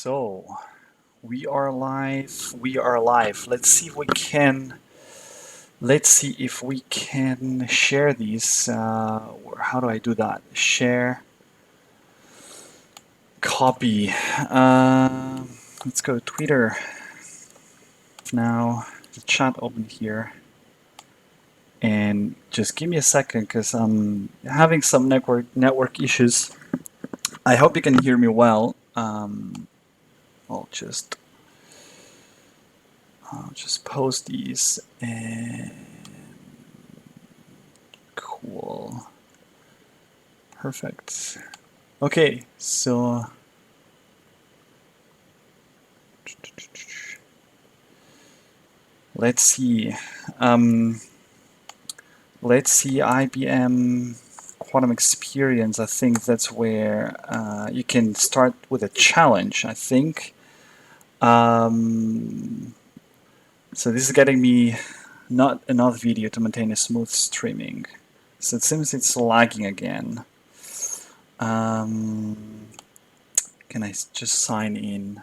So we are live. We are live. Let's see if we can. Let's see if we can share these. How do I do that? Share, copy. Let's go to Twitter now. The chat open here, and just give me a second because I'm having some network issues. I hope you can hear me well. I'll just post these and cool. Perfect. Okay, so let's see. Let's see IBM Quantum Experience. I think that's where you can start with a challenge, I think. So this is getting me not enough video to maintain a smooth streaming. So it seems it's lagging again. Can I just sign in?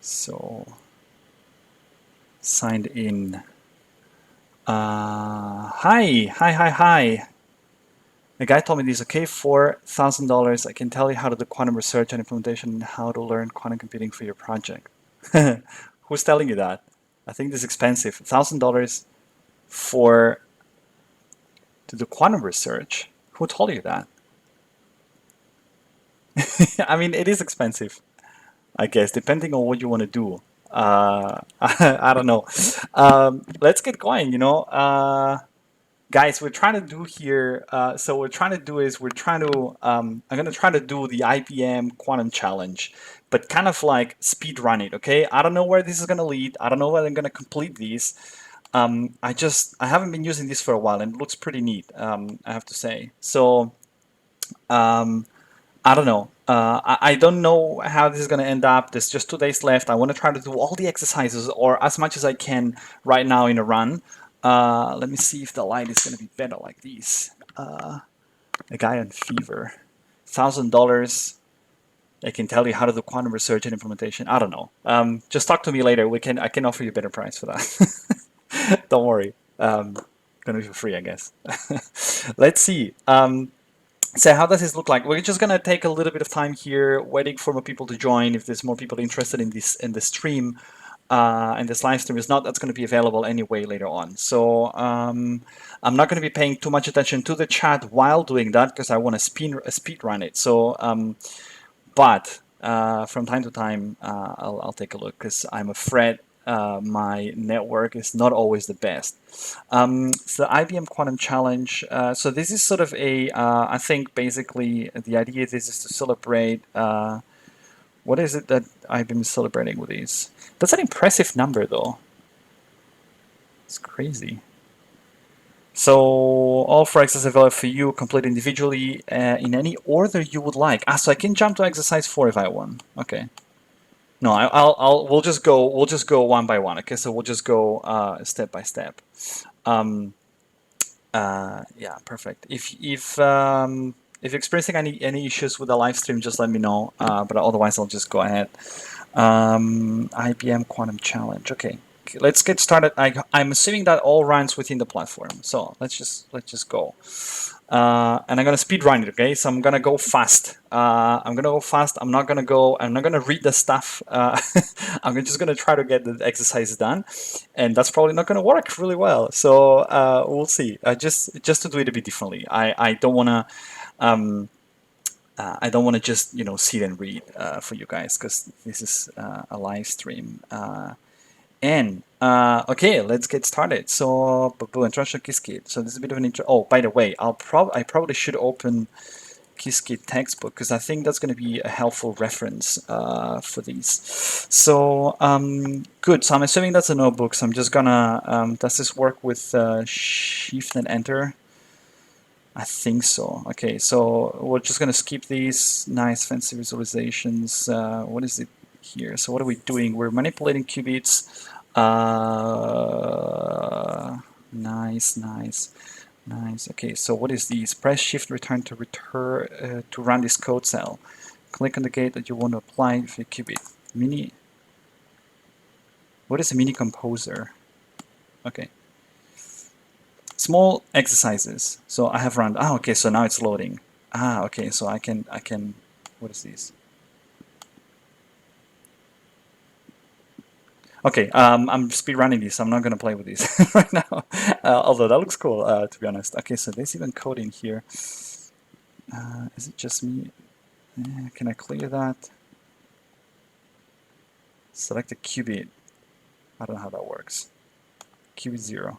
So signed in. Hi. The guy told me this. Okay, $4,000. I can tell you how to do quantum research and implementation and how to learn quantum computing for your project. Who's telling you that? I think this is expensive. $1,000 for to do quantum research. Who told you that? I mean, it is expensive, I guess, depending on what you want to do. I don't know. Let's get going, guys, we're trying to do here. So what we're trying to do is I'm going to try to do the IBM Quantum Challenge, but kind of like speed run it, okay? I don't know where this is going to lead. I don't know whether I'm going to complete these. I haven't been using this for a while and it looks pretty neat, I have to say. So, I don't know. I don't know how this is going to end up. There's just 2 days left. I want to try to do all the exercises or as much as I can right now in a run. Let me see if the light is going to be better like these. A guy on fever. $1,000. I can tell you how to do quantum research and implementation. I don't know. Just talk to me later. I can offer you a better price for that. Don't worry. Gonna be for free, I guess. Let's see. So how does this look like? We're just gonna take a little bit of time here, waiting for more people to join. If there's more people interested in the stream, and this live stream is not, that's going to be available anyway later on. So I'm not going to be paying too much attention to the chat while doing that because I want to speed run it. So, but from time to time, I'll take a look because I'm afraid my network is not always the best. So IBM Quantum Challenge. So this is sort of I think basically the idea of this is to celebrate. What is it that IBM is celebrating with these? That's an impressive number, though. It's crazy. So all for exercise available for you, complete individually in any order you would like. So I can jump to exercise 4 if I want. Okay. No, we'll just go one by one. Okay, so we'll just go step by step. Yeah, perfect. If you're experiencing any issues with the live stream, just let me know. But otherwise, I'll just go ahead. IBM Quantum Challenge. Okay, let's get started. I'm assuming that all runs within the platform. So let's just go. And I'm gonna speed run it. Okay, so I'm gonna go fast. I'm not gonna read the stuff. I'm just gonna try to get the exercises done, and that's probably not gonna work really well. So we'll see. Just to do it a bit differently. I don't wanna. I don't want to just sit and read for you guys because this is a live stream. Okay, let's get started. So, introduction to Qiskit. So this is a bit of an intro. Oh, by the way, I probably should open Qiskit textbook because I think that's going to be a helpful reference for these. So good. So I'm assuming that's a notebook. So I'm just gonna. Does this work with Shift and Enter? I think so. Okay, so we're just gonna skip these nice fancy visualizations. What is it here? So what are we doing? We're manipulating qubits. Nice. Nice. Okay, so what is these? Press Shift Return to run this code cell. Click on the gate that you want to apply for qubit. Mini. What is a mini composer? Okay. Small exercises. So I have run. Ah, okay. So now it's loading. Ah, okay. So I can. What is this? Okay. I'm speed running this. I'm not gonna play with these right now. Although that looks cool. To be honest. Okay. So there's even code in here. Is it just me? Can I clear that? Select a qubit. I don't know how that works. Qubit 0.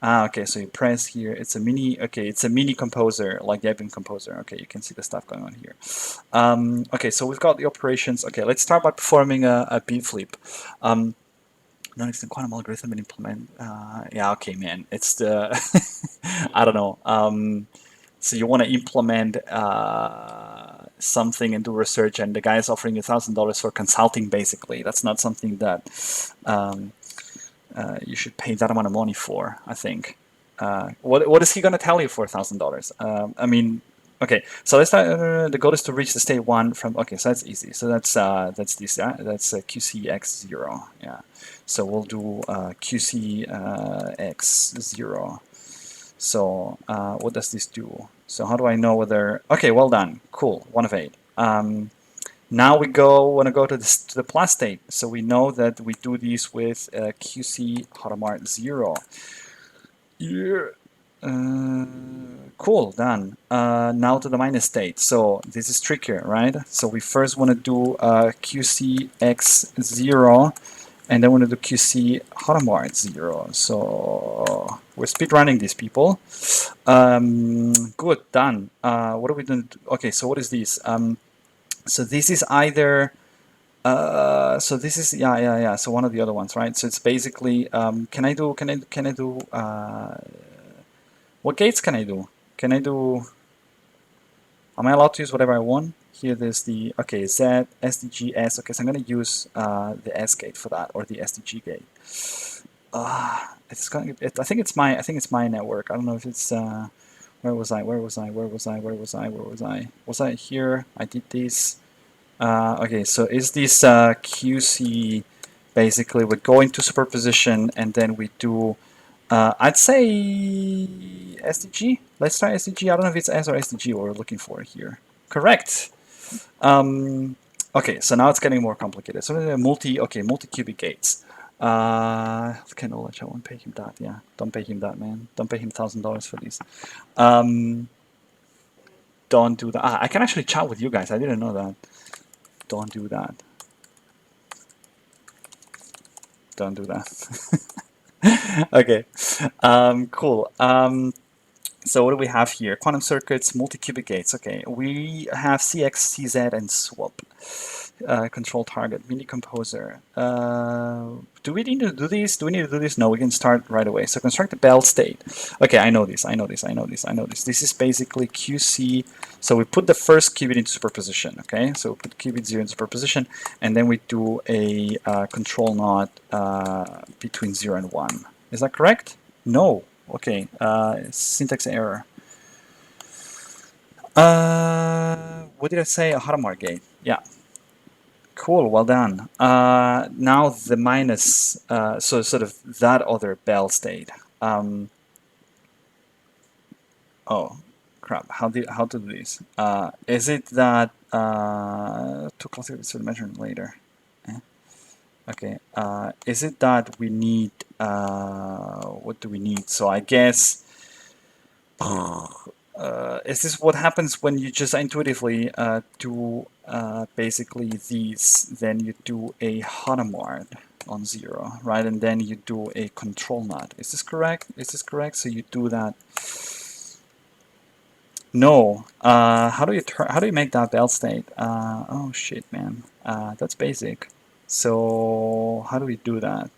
Ah, okay, so you press here. It's a mini, okay, it's a mini composer, like the IBM composer. Okay, you can see the stuff going on here. Okay, so we've got the operations. Okay, let's start by performing a beat flip. Notice the quantum algorithm and implement. Yeah, okay, man. It's the, I don't know. So you want to implement something and do research, and the guy is offering you $1,000 for consulting, basically. That's not something that um, you should pay that amount of money for, I think. What is he going to tell you for $1,000? I mean, okay, so let's start. The goal is to reach the state one from. Okay, so that's easy. So that's this. That's QCX0. Yeah. So we'll do QCX0. So what does this do? So how do I know whether? Okay, well done. Cool. 1 of 8. Now we want to go to the plus state. So we know that we do these with QC Hadamard 0. Yeah. Cool, done. Now to the minus state. So this is trickier, right? So we first want to do QCX0, and then we want to do QC Hadamard 0. So we're speed running these people. Good, done. What are we doing? Okay, so what is this? So this is either so this is yeah. So one of the other ones, right? So it's basically can I do what gates can I do? Can I do? Am I allowed to use whatever I want? Here there's the okay Z SDG S. Okay, so I'm gonna use the S gate for that, or the SDG gate. It's going. I think it's my network. I don't know if it's. Where was I? Where was I? Where was I? Where was I? Where was I? Was I here? I did this. Okay, so is this QC basically we go into superposition and then we do I'd say SDG. Let's try SDG. I don't know if it's S or SDG what we're looking for here. Correct. Okay, so now it's getting more complicated. So multi-qubit gates. Okay, knowledge. I won't pay him that. Yeah, don't pay him that, man. Don't pay him $1,000 for these. Don't do that. I can actually chat with you guys. I didn't know that. Don't do that. Don't do that. Okay, cool. So what do we have here? Quantum circuits, multi-qubit gates. Okay, we have CX, CZ, and swap. Control target, mini composer. Do we need to do these? Do we need to do this? No, we can start right away. So construct a bell state. Okay, I know this. This is basically QC. So we put the first qubit into superposition. Okay, so we put qubit 0 into superposition, and then we do a control knot between 0 and 1. Is that correct? No. Okay, syntax error. What did I say? A Hadamard gate. Yeah. Cool, well done. Now the minus, so sort of that other bell state. Oh, crap! How to do this? Is it that to classify the measurement later? Okay. Is it that we need? What do we need? So I guess. Is this what happens when you just intuitively do basically these? Then you do a Hadamard on 0, right? And then you do a control knot. Is this correct? So you do that. No. How do you make that bell state? Oh shit, man. That's basic. So how do we do that?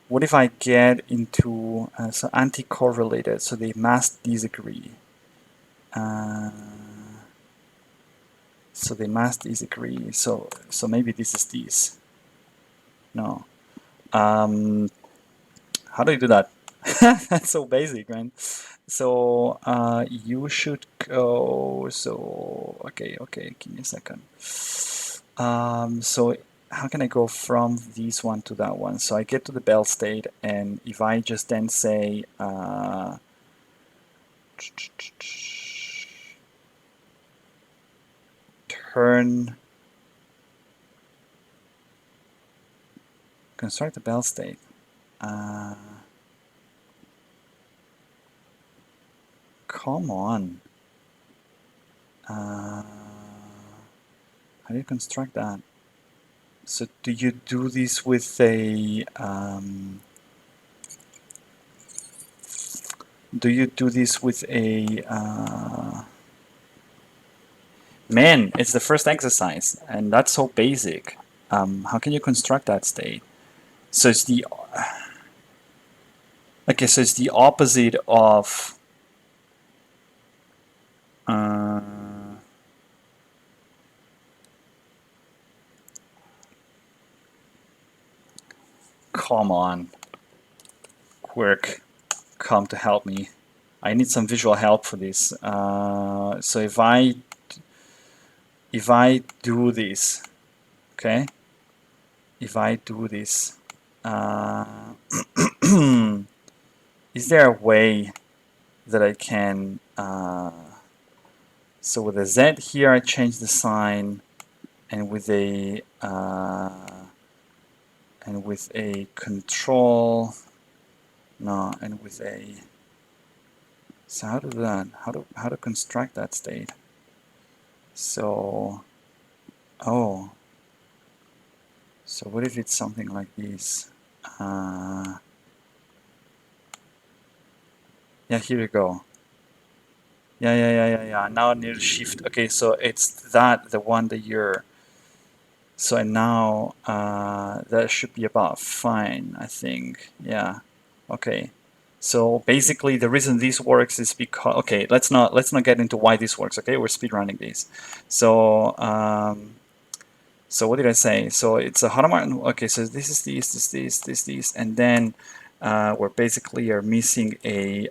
What if I get into so anti-correlated, so they must disagree. So maybe this is this. No. How do you do that? That's so basic, man. So you should go. So okay, give me a second. So how can I go from this one to that one? So I get to the bell state, and if I just then say turn, construct the bell state. Come on. How do you construct that? So do you do this with a do you do this with a man, it's the first exercise, and that's so basic. How can you construct that state? So it's the okay. So it's the opposite of. Uh, Come on, Quirk, come to help me. I need some visual help for this. So if I do this, okay, if I do this, is there a way that I can? So with a Z here, I change the sign, and with a control, no, and with a. So how to do that? How to construct that state? So, oh, so what if it's something like this? Yeah, here we go. Yeah. Now I need to shift. Okay, so it's the one that you're. So and now that should be about fine, I think. Yeah. Okay. So basically, the reason this works is because okay, let's not get into why this works. Okay, we're speedrunning this. So so what did I say? So it's a Hanuman. Okay, so this is this, and then we're basically are missing a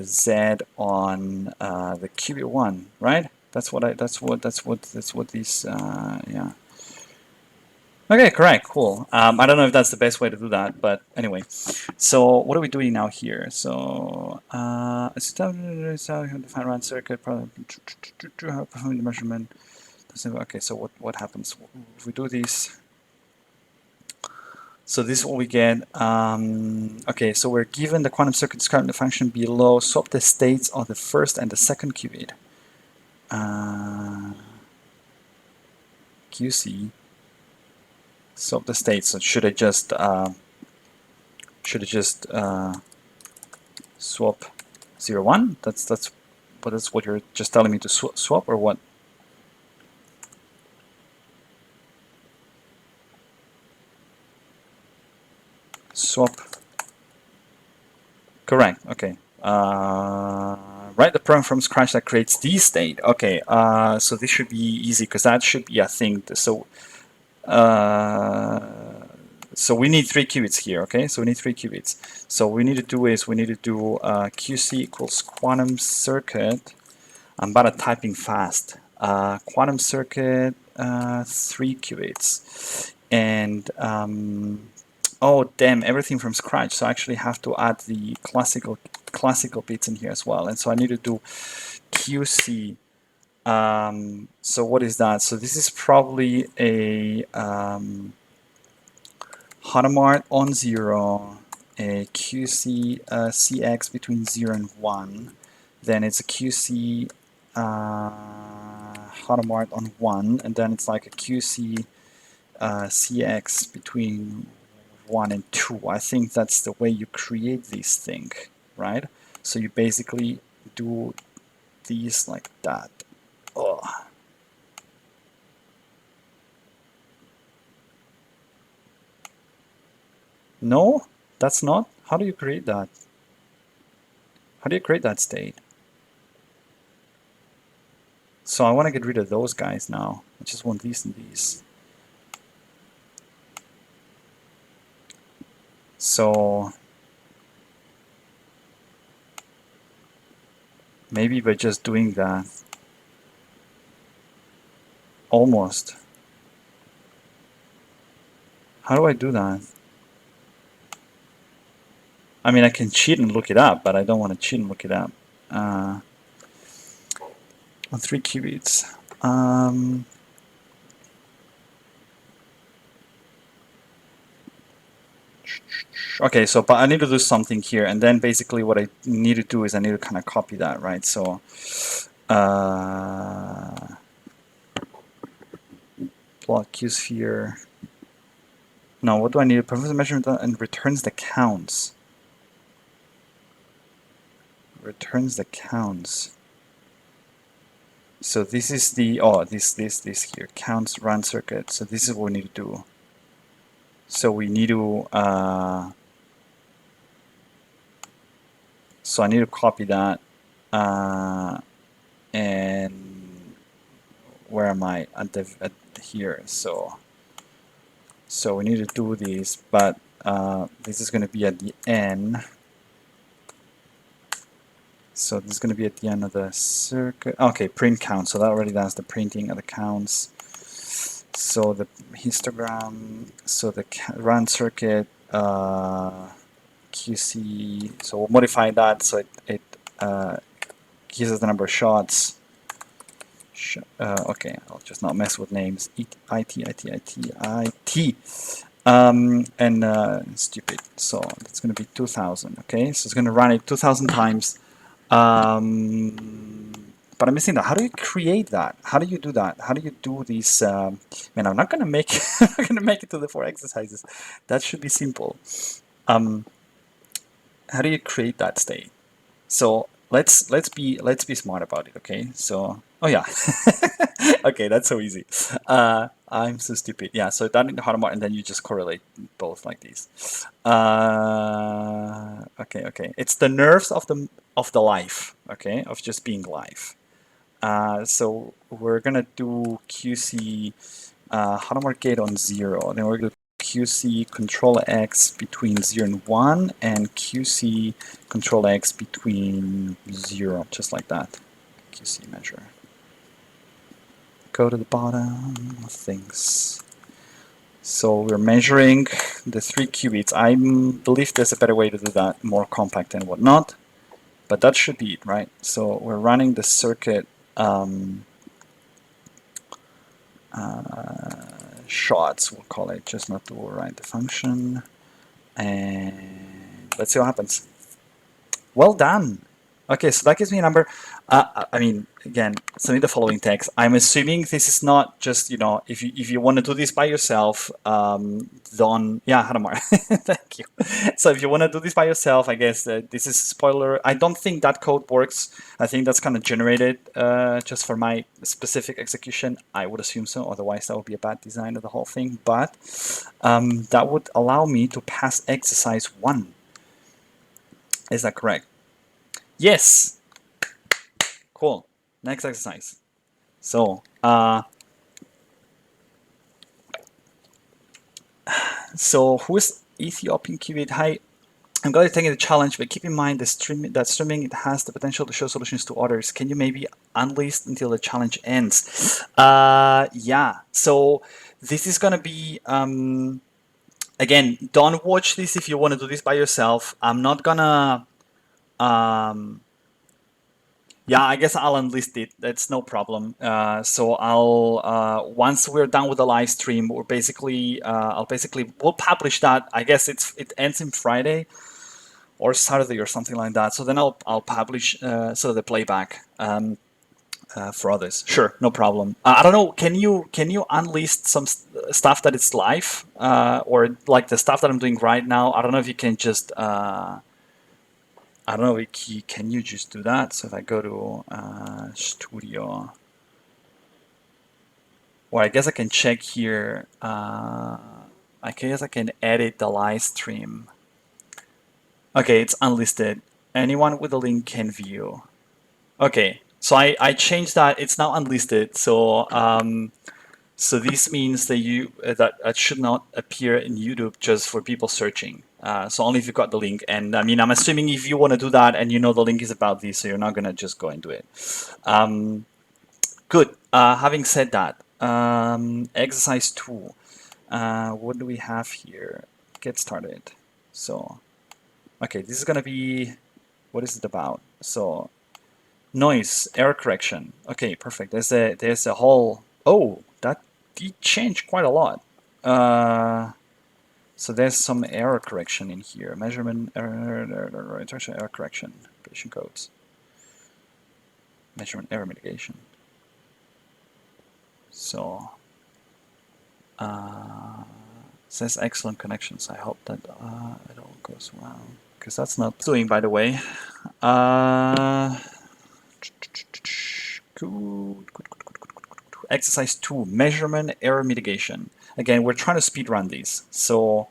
Z on the qubit one, right? That's what these yeah. Okay, correct, cool. I don't know if that's the best way to do that, but anyway. So what are we doing now here? So define run circuit, perform the measurement. Okay, so what happens if we do this? So this is what we get. Okay, so we're given the quantum circuit describing the function below. Swap the states of the first and the second qubit. QC. Swap the states. So should I just swap 0, 1? That's what you're just telling me to swap or what? Swap. Correct. Okay. Write the program from scratch that creates the state. Okay. So this should be easy because that should be a thing. So so we need 3 qubits here. Okay. So we need 3 qubits. So what we need to do is we need to do QC equals quantum circuit. I'm about to typing fast. Quantum circuit 3 qubits and oh damn, everything from scratch. So I actually have to add the classical bits in here as well. And so I need to do QC. So what is that? So this is probably a Hadamard on 0, a QC CX between 0 and 1. Then it's a QC Hadamard on 1, and then it's like a QC CX between 1 and 2. I think that's the way you create this thing, right? So you basically do these like that. Oh. No, that's not. How do you create that? How do you create that state? So I want to get rid of those guys now. I just want these and these. So maybe by just doing that, almost. How do I do that? I mean, I can cheat and look it up, but I don't want to cheat and look it up. On 3 qubits. Okay, so but I need to do something here, and then basically what I need to do is I need to kind of copy that, right? So plot Q sphere. No, what do I need? Performs the measurement and returns the counts. Returns the counts. So this is the this here counts run circuit. So this is what we need to do. So we need to so I need to copy that and where am I at here? So we need to do this, but this is going to be at the end. So this is going to be at the end of the circuit. Okay, print count. So that already does the printing of the counts. So the histogram. So the run circuit QC. So we'll modify that so it gives us the number of shots. Okay, I'll just not mess with names. IT. And stupid. So it's going to be 2000. Okay, so it's going to run it 2000 times. But I'm missing that. How do you create that? How do you do that? How do you do these? Man, I'm not going to make. I'm not going to make it to the 4 exercises. That should be simple. How do you create that state? So let's be smart about it. Okay. So yeah. Okay, that's so easy. I'm so stupid. Yeah. So that in the Hadamard, and then you just correlate both like these. Okay. It's the nerves of the life. Okay, of just being live. So we're gonna do QC Hadamard gate on 0. Then we're gonna do QC control X between 0 and 1, and QC control X between 0, just like that. QC measure. Go to the bottom of things. So we're measuring the 3 qubits. I believe there's a better way to do that, more compact and whatnot, but that should be it, right? So we're running the circuit shots, we'll call it, just not to override the function. And let's see what happens. Well done. Okay, so that gives me a number. I mean, again, submit the following text. I'm assuming this is not just, if you want to do this by yourself, don't, yeah, Hadamar, thank you. So if you want to do this by yourself, I guess this is spoiler. I don't think that code works. I think that's kind of generated just for my specific execution. I would assume so. Otherwise, that would be a bad design of the whole thing. But that would allow me to pass exercise 1. Is that correct? Yes. Cool. Next exercise. So, who's Ethiopian qubit? Hi. I'm glad you're taking the challenge, but keep in mind that streaming it has the potential to show solutions to others. Can you maybe unlist until the challenge ends? Yeah. So this is gonna be again. Don't watch this if you want to do this by yourself. I'm not gonna. Yeah, I guess I'll unlist it. That's no problem. So I'll once we're done with the live stream, we'll we'll publish that. I guess it ends in Friday or Saturday or something like that. So then I'll publish the playback for others. Sure, no problem. I don't know. Can you unlist some stuff that is live or like the stuff that I'm doing right now? I don't know if you can just. I don't know, can you just do that? So if I go to Studio, well, I guess I can check here. I guess I can edit the live stream. Okay, it's unlisted. Anyone with a link can view. Okay, so I changed that. It's now unlisted. So so this means that that should not appear in YouTube just for people searching. So only if you've got the link. And I mean, I'm assuming if you want to do that and you know the link is about this, so you're not going to just go and do it. Good. Having said that, exercise 2. What do we have here? Get started. So, okay, this is going to be, what is it about? So, noise, error correction. Okay, perfect. There's a whole, oh, that did change quite a lot. So there's some error correction in here. Measurement, error correction, patient codes. Measurement, error mitigation. So, says excellent connections. I hope that it all goes well. Because that's not doing, by the way. Good. Exercise 2, measurement, error mitigation. Again, we're trying to speed run these. So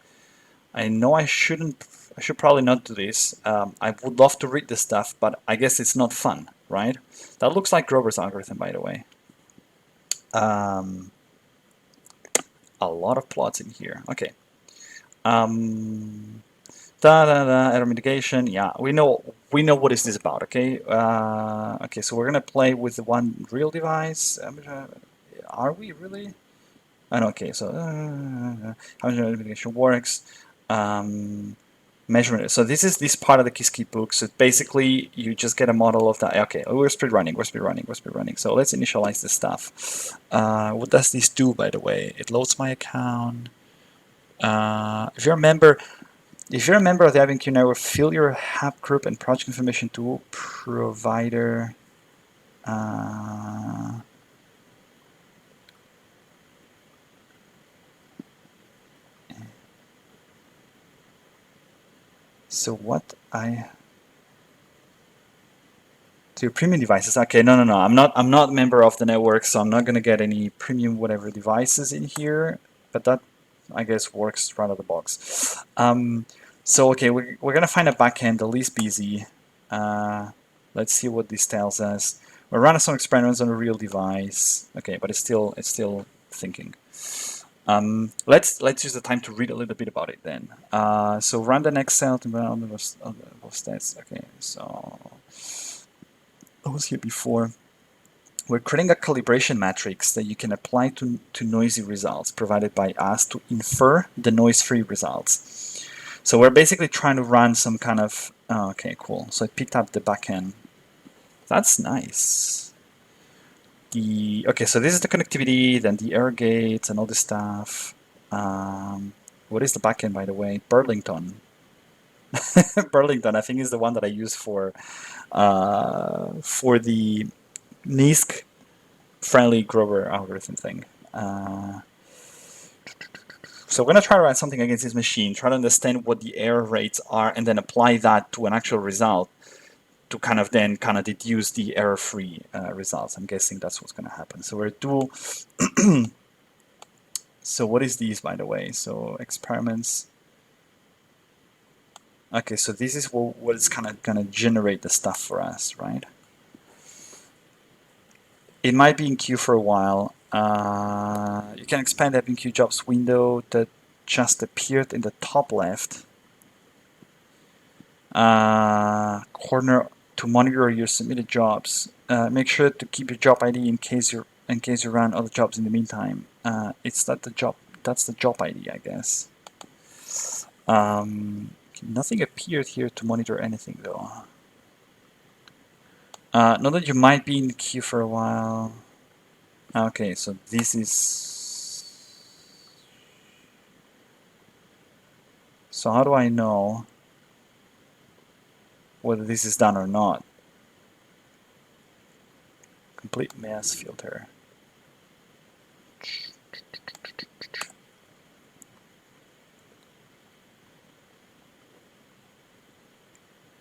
I know I should probably not do this. I would love to read this stuff, but I guess it's not fun, right? That looks like Grover's algorithm, by the way. A lot of plots in here. Okay. Error mitigation. Yeah, we know what is this about. Okay. Okay. So we're gonna play with the one real device. Are we really? Oh, okay. So how error mitigation works. Measurement. So this is this part of the Qiskit book. So basically, you just get a model of that. Okay, we're speed running. So let's initialize this stuff. What does this do, by the way? It loads my account. If you're a member of the IBM network, fill your app group and project information to provider. So what to your premium devices? Okay, no. I'm not a member of the network, so I'm not gonna get any premium whatever devices in here. But that, I guess, works right out of the box. So okay, we're gonna find a backend, the least busy. Let's see what this tells us. We're running some experiments on a real device. Okay, but it's still thinking. Let's use the time to read a little bit about it then. So run the next cell to run on the stats. Okay, so I was here before. We're creating a calibration matrix that you can apply to noisy results provided by us to infer the noise-free results. So we're basically trying to run some kind of, oh, okay, cool. So I picked up the backend. That's nice. Okay, so this is the connectivity, then the error gates and all this stuff. What is the backend, by the way? Burlington. Burlington, I think, is the one that I use for the NISC friendly Grover algorithm thing. So we're going to try to write something against this machine, try to understand what the error rates are, and then apply that to an actual result to kind of deduce the error-free results. I'm guessing that's what's going to happen. So we're do. So what is these, by the way? So experiments. Okay, so this is what is kind of going to generate the stuff for us, right? It might be in queue for a while. You can expand the queue jobs window that just appeared in the top left corner to monitor your submitted jobs. Make sure to keep your job ID in case you run other jobs in the meantime. That's the job ID, I guess. Nothing appeared here to monitor anything though. Know that you might be in the queue for a while. Okay, so this is... So how do I know whether this is done or not? Complete mass filter.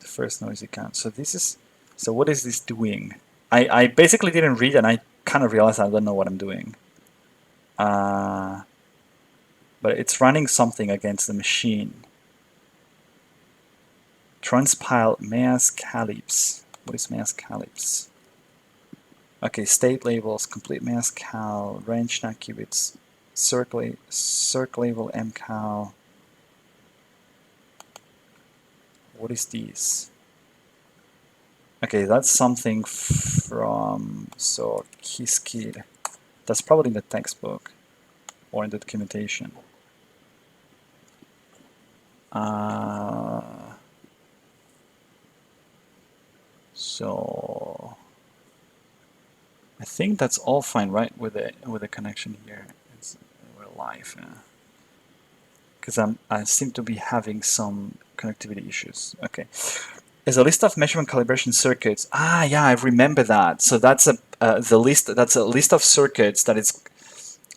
The first noisy count. So this is... So what is this doing? I basically didn't read and I kind of realized I don't know what I'm doing. But it's running something against the machine. Transpile mass calyps. What is mass calyps? Okay, state labels, complete mass cal, range not qubits, circ label mcal. what is this? Okay, that's something from, so Qiskit. That's probably in the textbook or in the documentation. So I think that's all fine, right? With the connection here, we're live. Because I seem to be having some connectivity issues. Okay, is a list of measurement calibration circuits. Ah, yeah, I remember that. So that's the list. That's a list of circuits that is.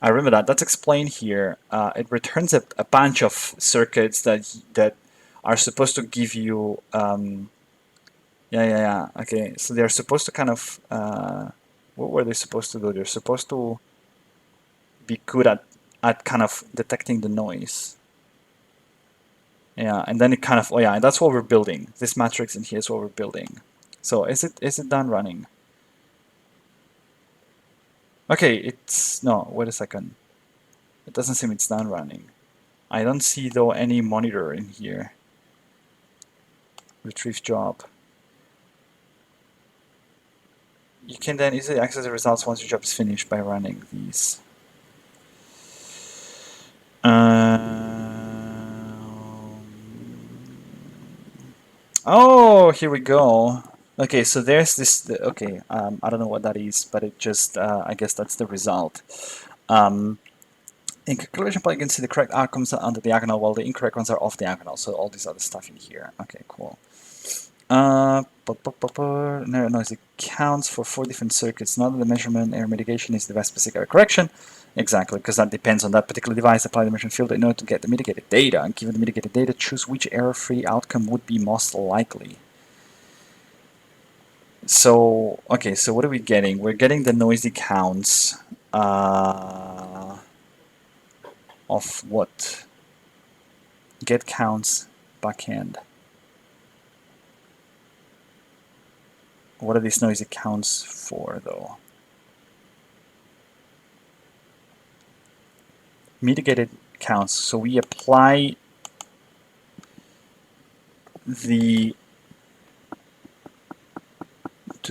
I remember that. That's explained here. It returns a bunch of circuits that are supposed to give you. Yeah. Okay, so they're supposed to kind of. What were they supposed to do? They're supposed to be good at kind of detecting the noise. Yeah, and then it kind of, oh yeah, and that's what we're building. This matrix in here is what we're building. So is it done running? Okay, it's, no, wait a second. It doesn't seem it's done running. I don't see though any monitor in here. Retrieve job. You can then easily access the results once your job is finished by running these. Oh, here we go. Okay, so there's this. Okay, I don't know what that is, but it just, I guess that's the result. In calculation point, you can see the correct outcomes are on the diagonal, while the incorrect ones are off diagonal. So all this other stuff in here. Okay, cool. Noise it counts for 4 different circuits. Not that the measurement error mitigation is the best specific error correction. Exactly, because that depends on that particular device. Apply the measurement filter in order to get the mitigated data. And given the mitigated data, choose which error-free outcome would be most likely. So, okay, so what are we getting? We're getting the noisy counts of what? Get counts backend. What are these noisy counts for, though? Mitigated counts. So we apply to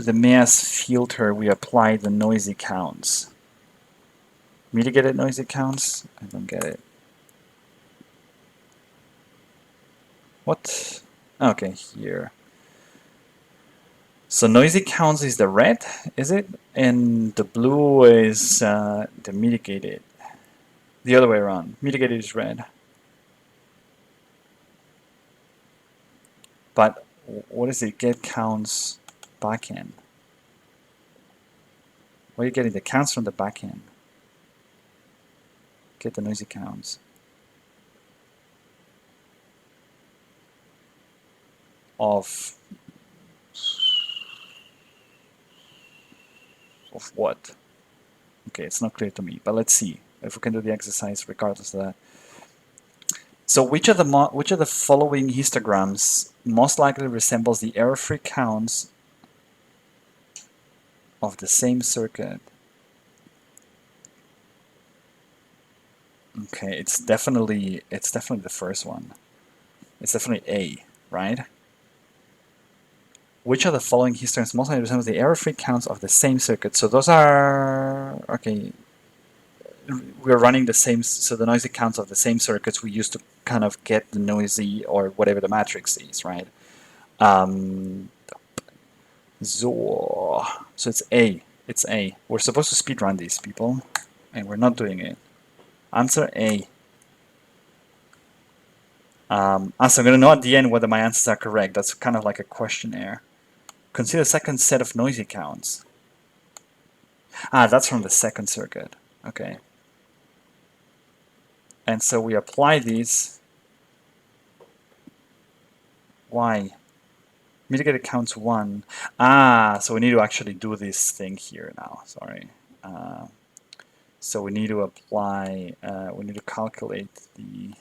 the mass filter, we apply the noisy counts. Mitigated noisy counts? I don't get it. What? Okay, here. So noisy counts is the red, is it? And the blue is the mitigated. The other way around. Mitigated is red. But what is it? Get counts backend. Where are you getting the counts from the backend? Get the noisy counts. Of what? Okay, it's not clear to me, but let's see if we can do the exercise regardless of that. So which of the following histograms most likely resembles the error-free counts of the same circuit? Okay, it's definitely the first one. It's definitely A, right? Which of the following histograms most likely resembles the error-free counts of the same circuit? So those are, okay, we're running the same, so the noisy counts of the same circuits we used to kind of get the noisy or whatever the matrix is, right? So it's A. It's A. We're supposed to speed run these, people, and we're not doing it. Answer A. So I'm going to know at the end whether my answers are correct. That's kind of like a questionnaire. Consider the second set of noisy counts. Ah, that's from the second circuit. Okay. And so we apply these. Why? Mitigated counts 1. Ah, so we need to actually do this thing here now. Sorry. So we need to apply, we need to calculate the...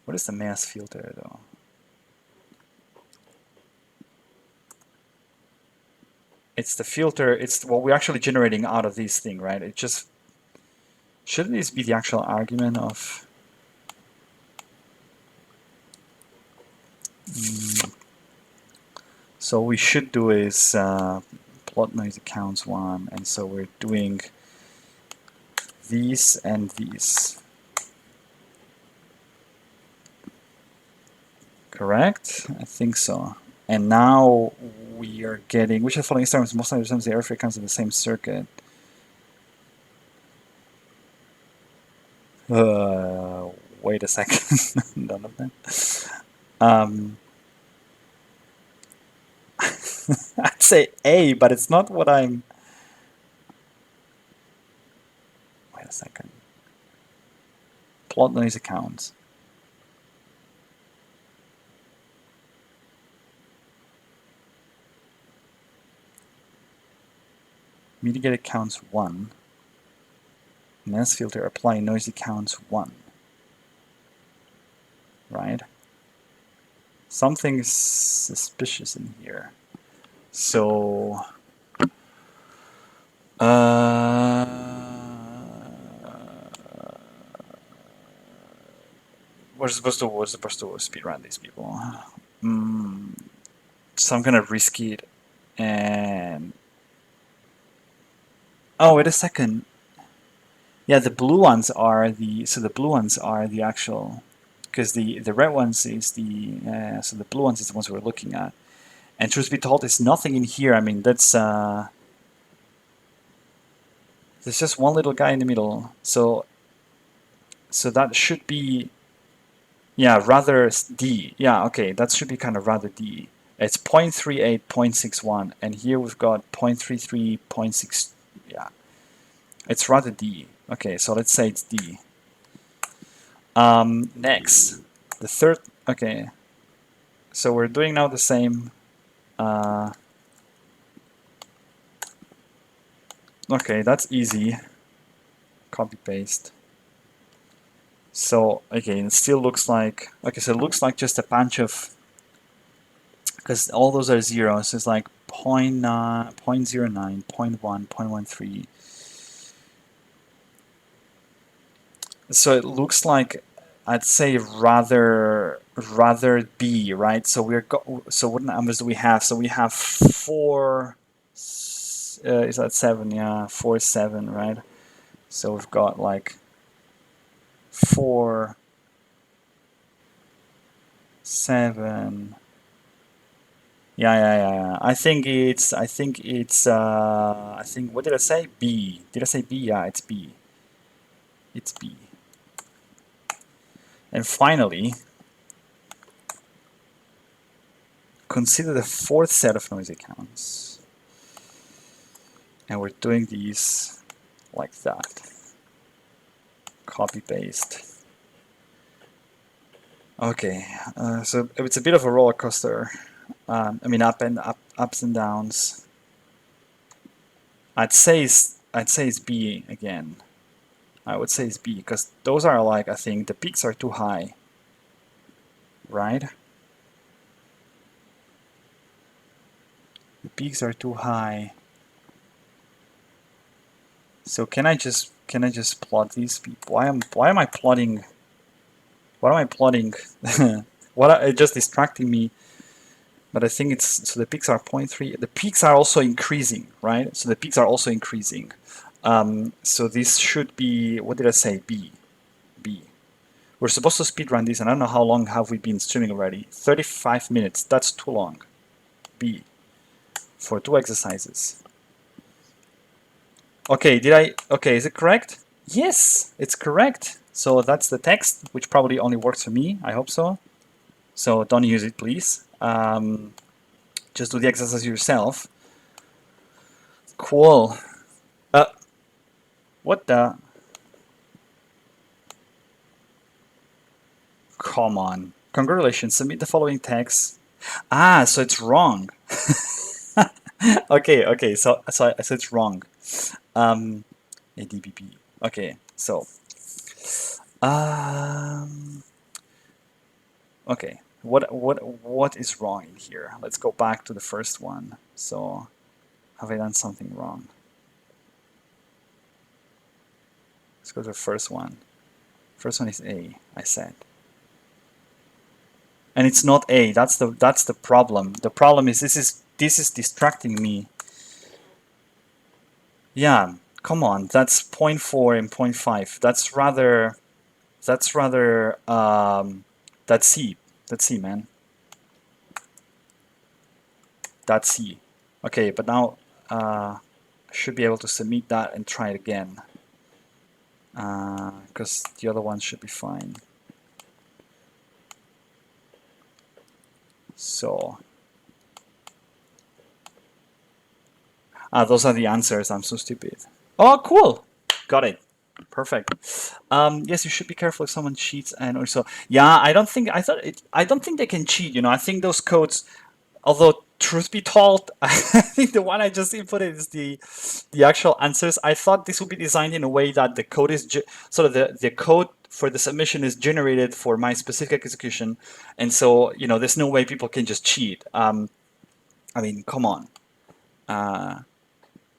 What is the mass filter, though? It's the filter, it's what we're actually generating out of this thing, right? It just... Shouldn't this be the actual argument of... So we should do is plot noisy counts 1, and so we're doing these and these. Correct? I think so. And now we are getting, which of the following experiments most times the airfare comes in the same circuit? Wait a second. None of them. I'd say A, but it's not what I'm... Wait a second. Plot noise accounts. Mitigated counts 1. Mass filter apply noisy counts 1. Right? Something's suspicious in here. So... we're supposed to speed run these people. So I'm gonna risk it and... Oh, wait a second. Yeah, the blue ones are the... So the blue ones are the actual... Because the red ones is the... so the blue ones is the ones we're looking at. And truth be told, there's nothing in here. I mean, that's... there's just one little guy in the middle. So that should be... Yeah, rather D. Yeah, okay, that should be kind of rather D. It's 0.38, 0.61, and here we've got 0.33, 0.6. Yeah, it's rather D. Okay, so let's say it's D. Next, the third. Okay, so we're doing now the same. Okay, that's easy. Copy paste. So okay, it still looks like... Okay, so it looks like just a bunch of... Because all those are zeros. It's like 0.9, 0.09, 0.1, 0.13. So it looks like, I'd say rather B, right? So so what numbers do we have? So we have 4. Is that 7? Yeah, 4, 7, right? So we've got like 4, 7. Yeah. I think what did I say? B. Did I say B? Yeah, it's B. It's B. And finally, consider the fourth set of noisy counts. And we're doing these like that. Copy paste. Okay, so it's a bit of a roller coaster. I mean, ups and downs. I'd say it's B again. I would say it's B because those are like, I think the peaks are too high, right? The peaks are too high. So can I just plot these people? Why am I plotting? What am I plotting? It's just distracting me. But I think it's... So the peaks are 0.3. The peaks are also increasing, right? So the peaks are also increasing. So this should be... What did I say? B. B. We're supposed to speedrun this, and I don't know how long have we been streaming already. 35 minutes. That's too long. B. For 2 exercises. Okay, okay, is it correct? Yes, it's correct. So that's the text, which probably only works for me. I hope so. So don't use it, please. Just do the exercise yourself. Cool. What the? Come on. Congratulations, submit the following text. Ah, so it's wrong. Okay, so it's wrong. ADBP. Okay, so okay, what is wrong in here? Let's go back to the first one. So have I done something wrong? Let's go to the first one. First one is A, I said. and it's not A. That's the problem. The problem is this is distracting me. Yeah, come on. That's point 0.4 and point 0.5. That's rather that's C. That's C, man. That's C. Okay, but now I should be able to submit that and try it again. Because the other one should be fine. So those are the answers. I'm so stupid. Oh, cool. Got it. Perfect. Yes, you should be careful if someone cheats, and also, yeah, I don't think I don't think they can cheat. You know, I think those codes, although truth be told, I think the one I just inputted is the actual answers. I thought this would be designed in a way that the code is sort of the code for the submission is generated for my specific execution, and so you know, there's no way people can just cheat. I mean, come on.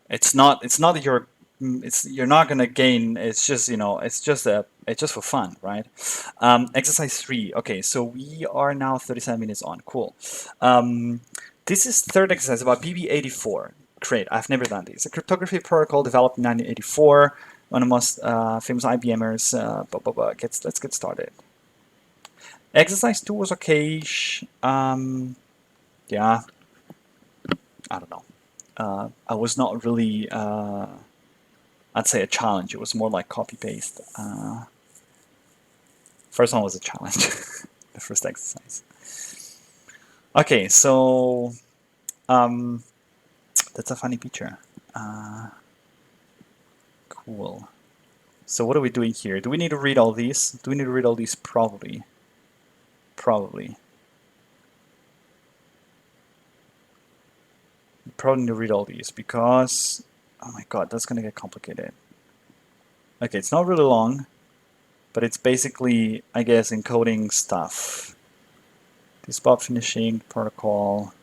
It's not that you're not gonna gain. It's just, you know, it's just for fun, right? Exercise 3. Okay, so we are now 37 minutes on. Cool. This is third exercise about BB84. Great. I've never done this. A cryptography protocol developed in 1984. One of the most famous IBMers. Let's get started. Exercise 2 was okay. Yeah. I don't know. I was not really, I'd say, a challenge. It was more like copy-paste. First one was a challenge, the first exercise. Okay, so that's a funny picture. Cool. So what are we doing here? Do we need to read all these? Do we need to read all these? Probably. Probably. Probably need to read all these because, oh my god, that's gonna get complicated. Okay, it's not really long, but it's basically, I guess, encoding stuff. This Bob finishing protocol,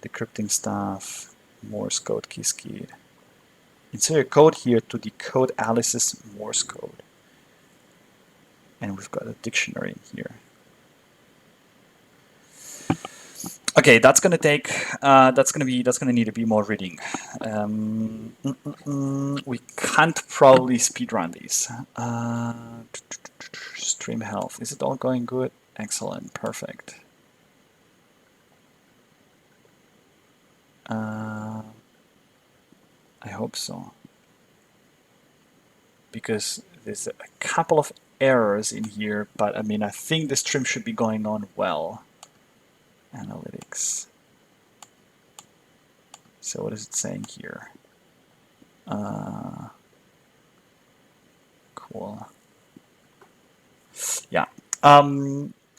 decrypting stuff, Morse code, Qiskit. Insert a code here to decode Alice's Morse code, and we've got a dictionary here. Okay, that's gonna take. That's gonna need to be more reading. We can't probably speedrun these. Stream health. Is it all going good? Excellent. Perfect. I hope so. Because there's a couple of errors in here, but I mean, I think the stream should be going on well. Analytics. So what is it saying here? Cool. Yeah.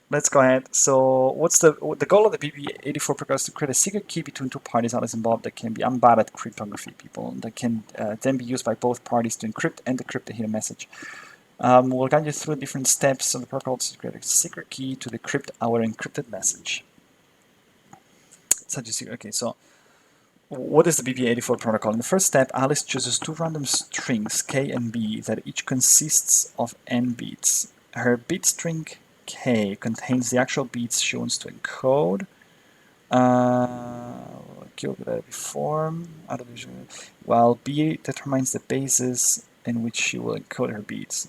Let's go ahead. So what's the goal of the BB84 protocol is to create a secret key between two parties, Alice and Bob, that can be unbound at cryptography, people, that can then be used by both parties to encrypt and decrypt the hidden message. We'll guide you through different steps of the protocol to create a secret key to decrypt our encrypted message. Such a secret. Okay, so what is the BB84 protocol? In the first step, Alice chooses two random strings, K and B, that each consists of n bits. Her bit string K contains the actual bits she wants to encode. Form, while B determines the basis in which she will encode her bits.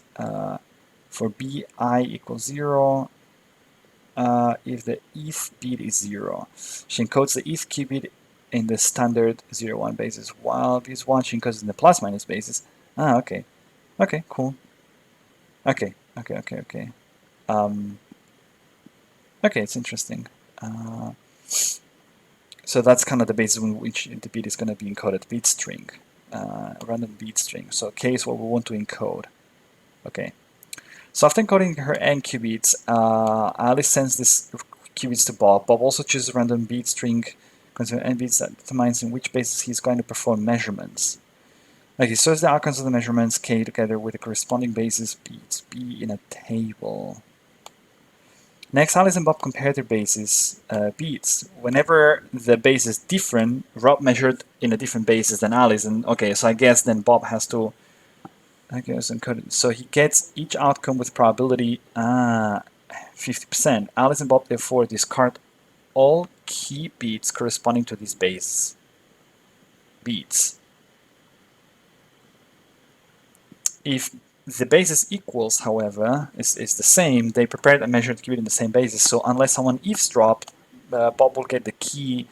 For B, I equals 0. If the ETH bit is 0, she encodes the ETH key bit in the standard 0-1 basis, while B is 1, she encodes in the plus-minus basis. Okay. Okay, cool. Okay. Okay, it's interesting. So that's kind of the basis on which the bit is going to be encoded. Bit string, random bit string. So K is what we want to encode. Okay. So after encoding her n qubits, Alice sends this qubits to Bob. Bob also chooses a random bit string containing n bits that determines in which basis he's going to perform measurements. Okay, stores the outcomes of the measurements K together with the corresponding basis bits B in a table. Next, Alice and Bob compare their basis bits. Whenever the base is different, Rob measured in a different basis than Alice, and okay, so I guess then Bob has to, I guess, encode it. So he gets each outcome with probability. 50%. Alice and Bob therefore discard all key bits corresponding to these base beats. If the basis equals, however, is the same, they prepared and measured the qubit in the same basis. So unless someone eavesdropped, Bob will get the key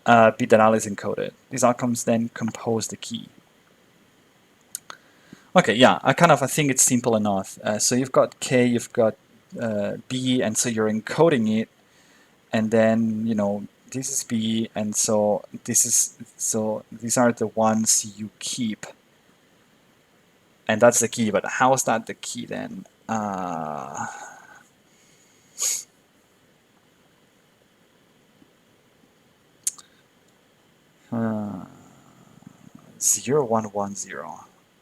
bit that Alice encoded. These outcomes then compose the key. Okay, yeah, I think it's simple enough. So you've got K, you've got B, and so you're encoding it, and then this is B, and so these are the ones you keep, and that's the key. But how is that the key then? 0110.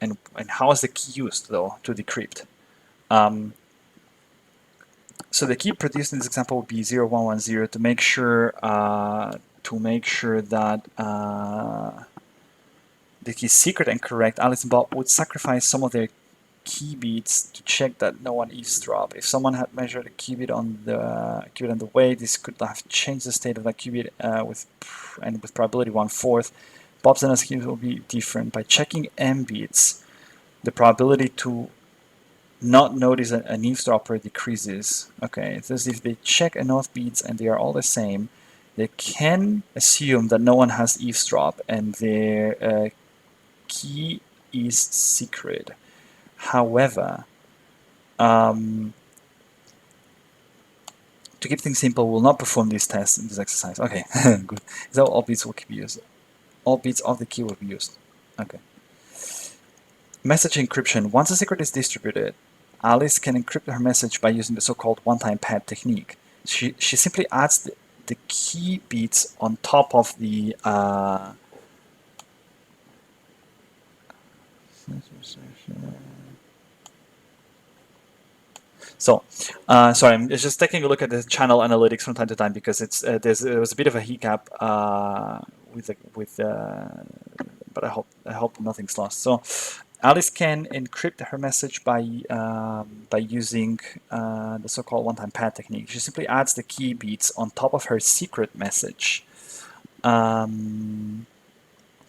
And how is the key used though to decrypt? So the key produced in this example would be 0110 to make sure that the key is secret and correct. Alice and Bob would sacrifice some of their key bits to check that no one eavesdropped. If someone had measured a qubit on the way, this could have changed the state of that qubit with probability 1/4. Bob's and qubit will be different. By checking M bits, the probability to not notice an eavesdropper decreases. Okay, so if they check enough bits and they are all the same, they can assume that no one has eavesdropped and their key is secret. However, to keep things simple, we'll not perform these tests in this exercise. Okay, good. So all bits will be used. All bits of the key will be used. Okay. Message encryption. Once a secret is distributed, Alice can encrypt her message by using the so-called one-time pad technique. She simply adds the key bits on top of the sorry, I'm just taking a look at the channel analytics from time to time because there was a bit of a hiccup but I hope nothing's lost. So Alice can encrypt her message by using the so-called one-time pad technique. She simply adds the key bits on top of her secret message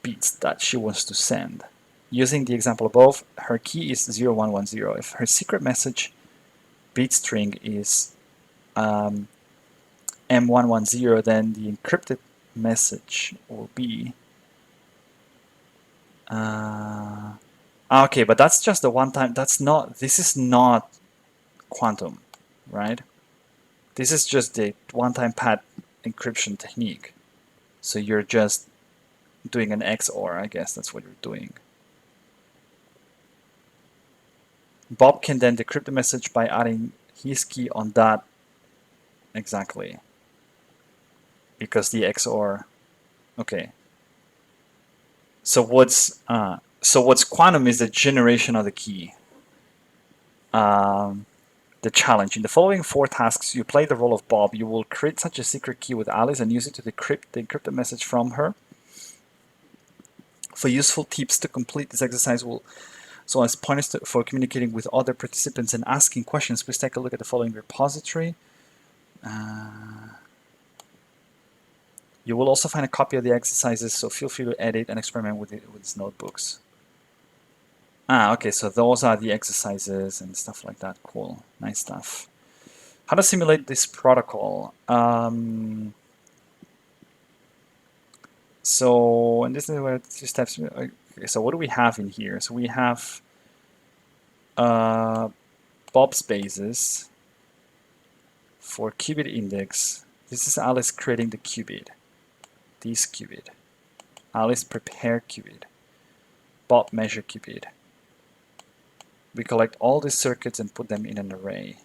bits that she wants to send. Using the example above, her key is 0110. If her secret message bit string is M110, then the encrypted message will be okay, but that's just the one time. This is not quantum, right? This is just the one-time pad encryption technique. So you're just doing an XOR, I guess that's what you're doing. Bob can then decrypt the message by adding his key on that exactly. Because the XOR, okay. So what's quantum is the generation of the key. The challenge. In the following 4 tasks, you play the role of Bob. You will create such a secret key with Alice and use it to decrypt the encrypted message from her. For useful tips to complete this exercise, so as pointers for communicating with other participants and asking questions, please take a look at the following repository. You will also find a copy of the exercises, so feel free to edit and experiment with these notebooks. Okay, so those are the exercises and stuff like that. Cool, nice stuff. How to simulate this protocol? So, and this is where 2 steps. Okay, so what do we have in here? So we have Bob's basis for qubit index. This is Alice creating the qubit. This qubit. Alice prepare qubit. Bob measure qubit. We collect all these circuits and put them in an array.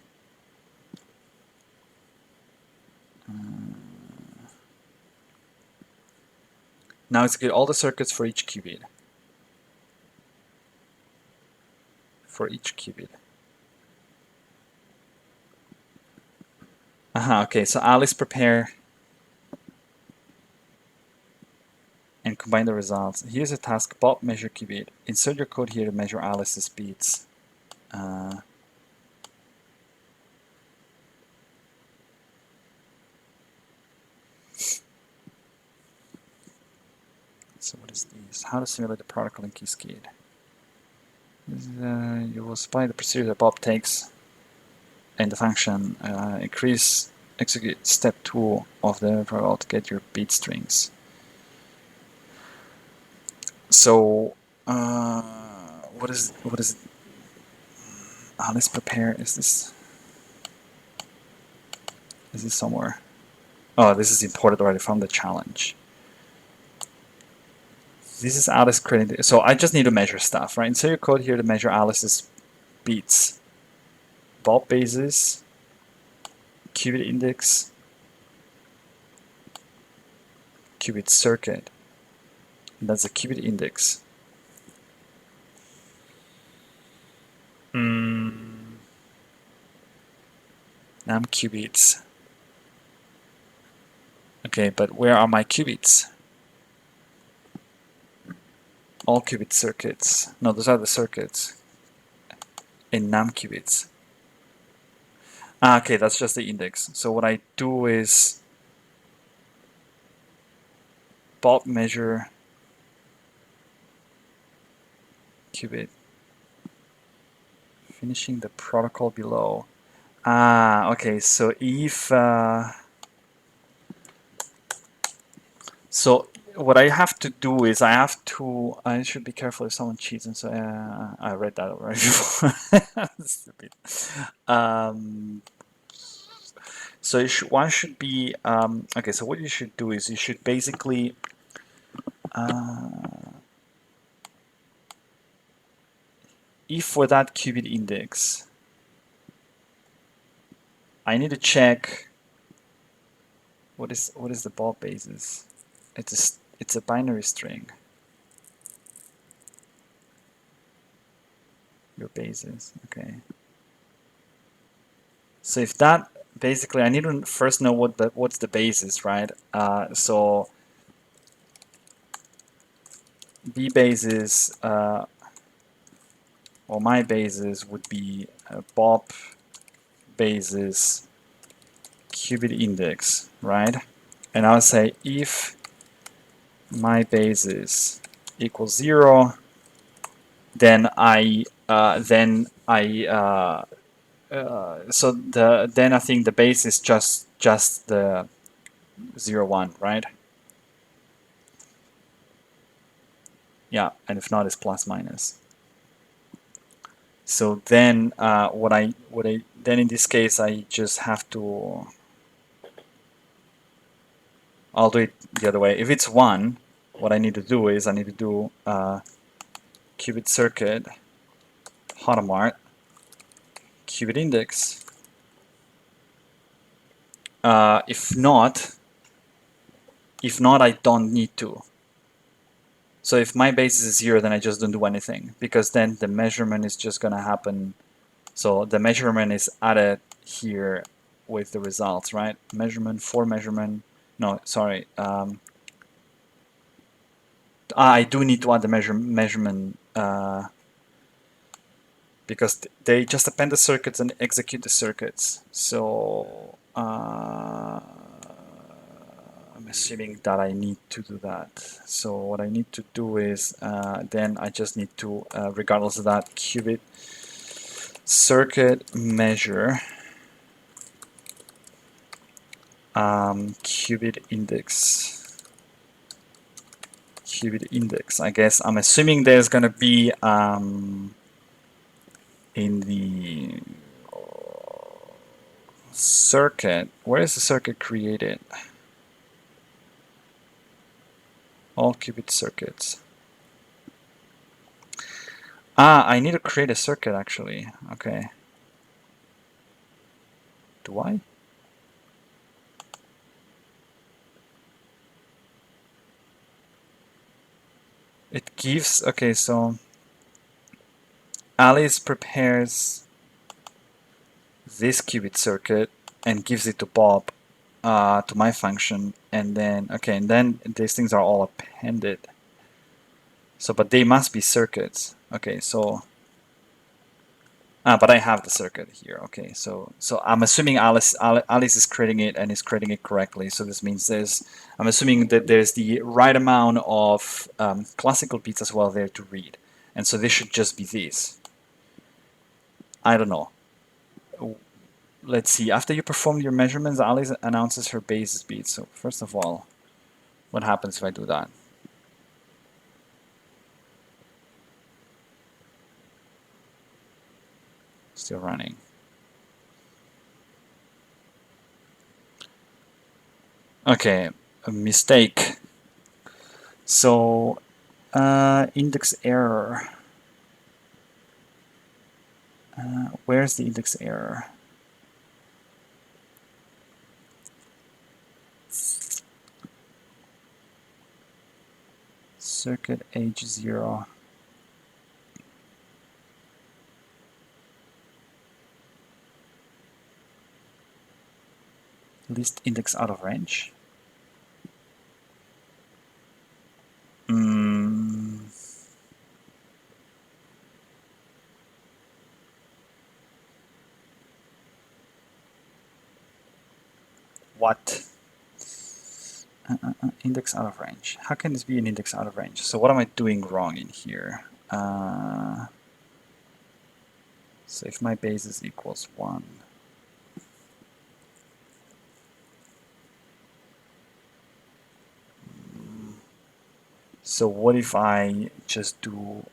Now execute all the circuits for each qubit. For each qubit. Okay, so Alice prepare and combine the results. Here's a task, Bob measure qubit. Insert your code here to measure Alice's beats. So what is this? How to simulate the protocol in Cascade. You will supply the procedure that Bob takes and the function increase execute step 2 of the protocol to get your bit strings. So what is let's prepare. Is this somewhere? Oh, this is imported already from the challenge. This is Alice creating. So I just need to measure stuff, right? Insert your code here to measure Alice's beats, Bob bases, qubit index, qubit circuit. That's a qubit index. Num qubits. Okay, but where are my qubits? All qubit circuits. No, those are the circuits. In num qubits. Okay, that's just the index. So what I do is Bob measure qubit. Finishing the protocol below. Okay, so if so what I have to do is I should be careful if someone cheats, and so I read that already before. Stupid. So one should be okay. So what you should do is you should basically if for that qubit index, I need to check what is the Bob basis. It's a binary string. Your basis, okay. So if that basically, I need to first know what's the basis, right? So B basis or my basis would be Bob basis qubit index, right? And I'll say if my basis equals 0, then then I think the base is just the 0, 1, right? Yeah, and if not, it's plus minus. So then then in this case I just have to, I'll do it the other way. If it's 1, what I need to do is I need to do qubit circuit Hadamard qubit index. If not I don't need to. So if my basis is 0, then I just don't do anything, because then the measurement is just going to happen. So the measurement is added here with the results, right? Measurement for measurement. No, sorry. I do need to add the measurement because they just append the circuits and execute the circuits. So I'm assuming that I need to do that. So what I need to do is then I just need to, regardless of that, qubit circuit measure qubit index. I guess I'm assuming there's gonna be in the circuit. Where is the circuit created? All qubit circuits. I need to create a circuit actually. Okay. Do I? It gives, okay, so Alice prepares this qubit circuit and gives it to Bob, to my function, and then, okay, and then these things are all appended. So, but they must be circuits. Okay, so But I have the circuit here. Okay, so I'm assuming Alice is creating it and is creating it correctly. So this means I'm assuming that there's the right amount of classical bits as well there to read, and so this should just be this. I don't know. Let's see. After you perform your measurements, Alice announces her basis beat. So first of all, what happens if I do that? Still running. Okay, a mistake. So index error. Where's the index error? Circuit H0. List index out of range. What? Index out of range. How can this be an index out of range? So what am I doing wrong in here? So if my basis equals 1, so what if I just do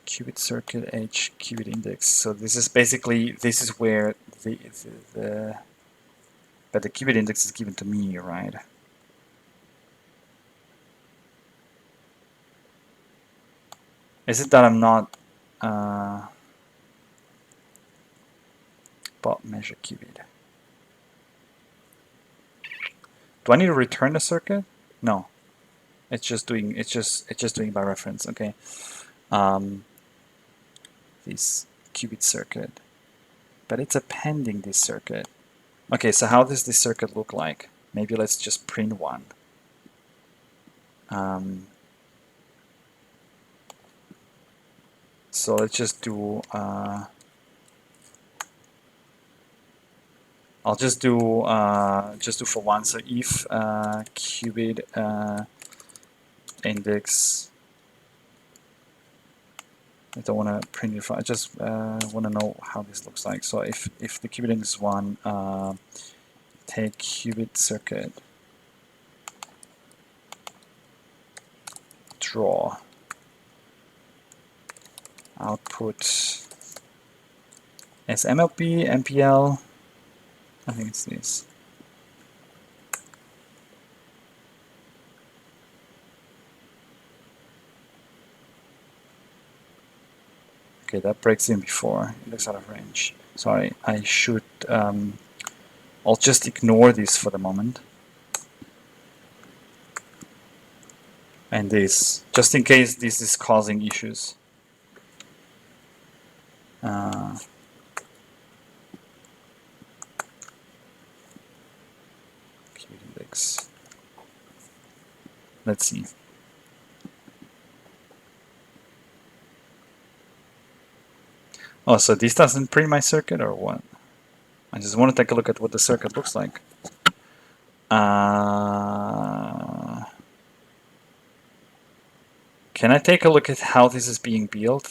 qubit circuit H qubit index? So this is basically, this is where but the qubit index is given to me, right? Is it that I'm not bot measure qubit? Do I need to return the circuit? No. It's just doing doing by reference. Okay. This qubit circuit, but it's appending this circuit. Okay, so how does this circuit look like? Maybe let's just print one. So let's just do. I'll just do for one. So if qubit index. I don't want to print it. I just want to know how this looks like. So if the qubit index is 1, take qubit circuit, draw, output SMLP, MPL. I think it's this. Okay, that breaks in before. It looks out of range. Sorry, I should. I'll just ignore this for the moment. And this, just in case this is causing issues. Qubit index. Let's see. Oh, so this doesn't print my circuit or what? I just want to take a look at what the circuit looks like. Can I take a look at how this is being built?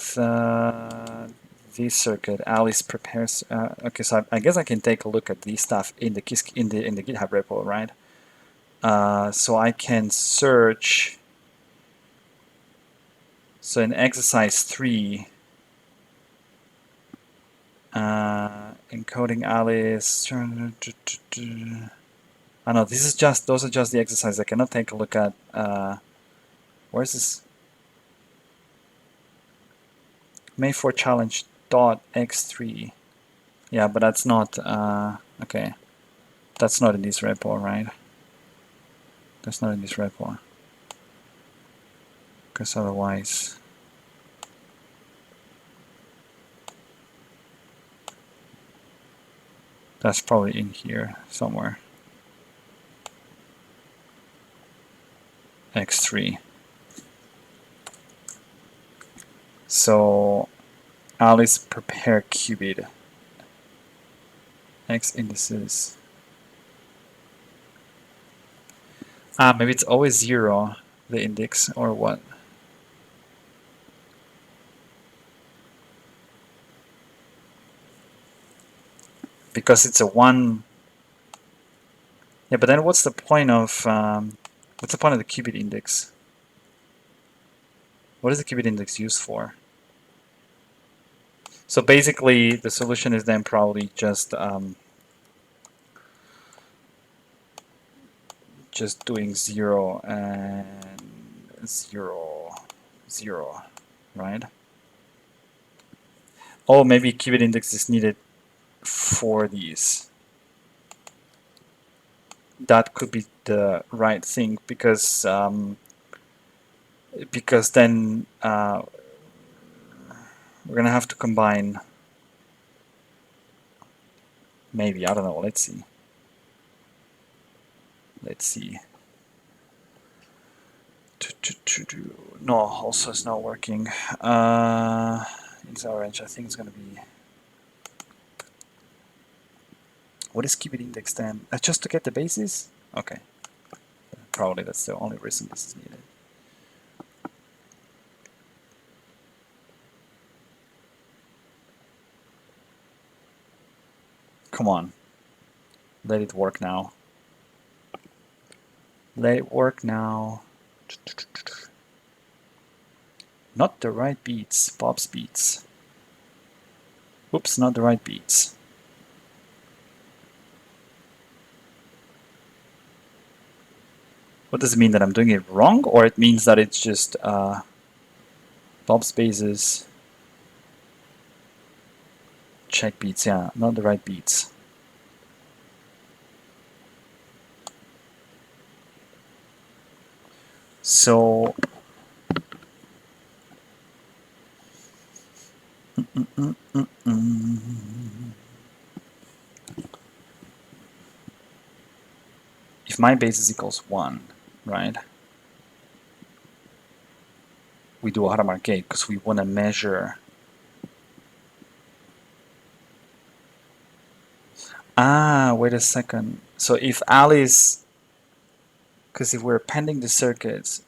This circuit, Alice prepares. Okay, so I guess I can take a look at this stuff in the GitHub repo, right? So I can search. So in exercise 3, encoding Alice. I know this is just, those are just the exercises. I cannot take a look at. Where's this? May4 challenge .x3. Yeah, but that's not. Okay, that's not in this repo, right? That's not in this repo. Because otherwise. That's probably in here somewhere. X3. So Alice prepare qubit. X indices. Maybe it's always 0, the index, or what? Because it's a 1. Yeah, but then what's the point of the qubit index? What is the qubit index used for? So basically, the solution is then probably just doing 0 and 0, 0, right? Oh, maybe qubit index is needed for these. That could be the right thing because then we're gonna have to combine. Maybe, I don't know. Let's see. Let's see. No, also it's not working. It's orange. I think it's gonna be. What is qubit index then? Just to get the basis? Okay. Probably that's the only reason this is needed. Come on. Let it work now. Let it work now. Not the right beats. Bob's beats. Oops, not the right beats. What does it mean, that I'm doing it wrong, or it means that it's just Bob's bases? Check beats, yeah, not the right beats. So if my basis equals 1, right? We do a Hadamard gate because we want to measure. Wait a second. So if Alice, because if we're appending the circuits,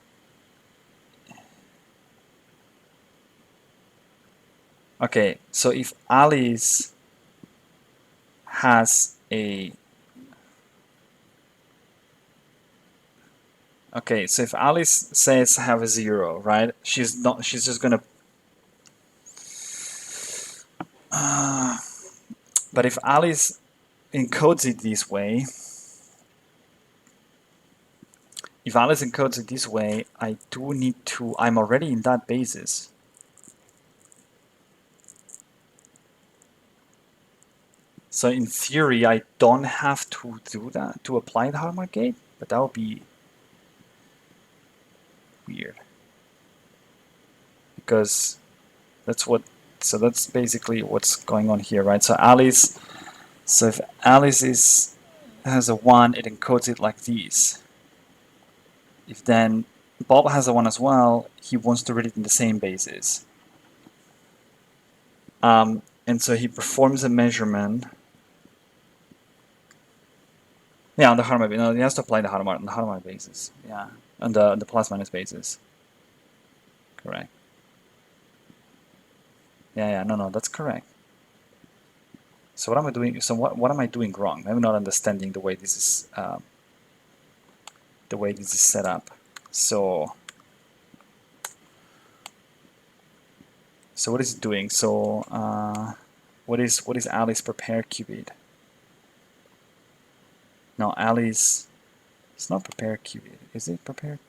okay, so if Alice has a, okay, so if Alice says have a 0, right? She's just gonna, but if Alice encodes it this way, I do need to, I'm already in that basis. So in theory, I don't have to do that, to apply the Hadamard gate, but that would be weird. Because so that's basically what's going on here, right? So if Alice has a 1, it encodes it like these. If then Bob has a 1 as well, he wants to read it in the same basis. And so he performs a measurement. Yeah, on the Hadamard basis. No, he has to apply the Hadamard on the Hadamard basis. Yeah, on the plus minus basis. Correct. Yeah, no, that's correct. So what am I doing? So what am I doing wrong? I'm not understanding the way this is set up. So what is it doing? So what is Alice prepare qubit? No, Alice. It's not prepare qubit. Is it prepare?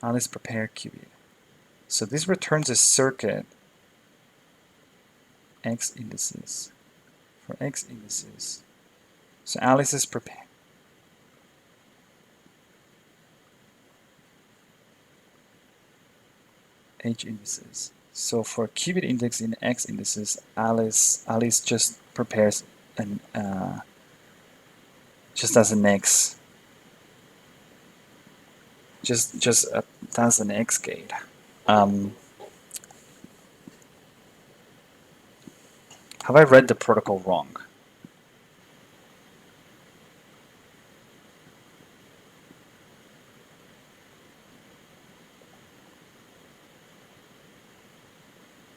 Alice prepare qubit. So this returns a circuit X indices for X indices. So Alice is prepare. H indices. So for qubit index in X indices, Alice just prepares an just as an X. Just as an X gate. Have I read the protocol wrong?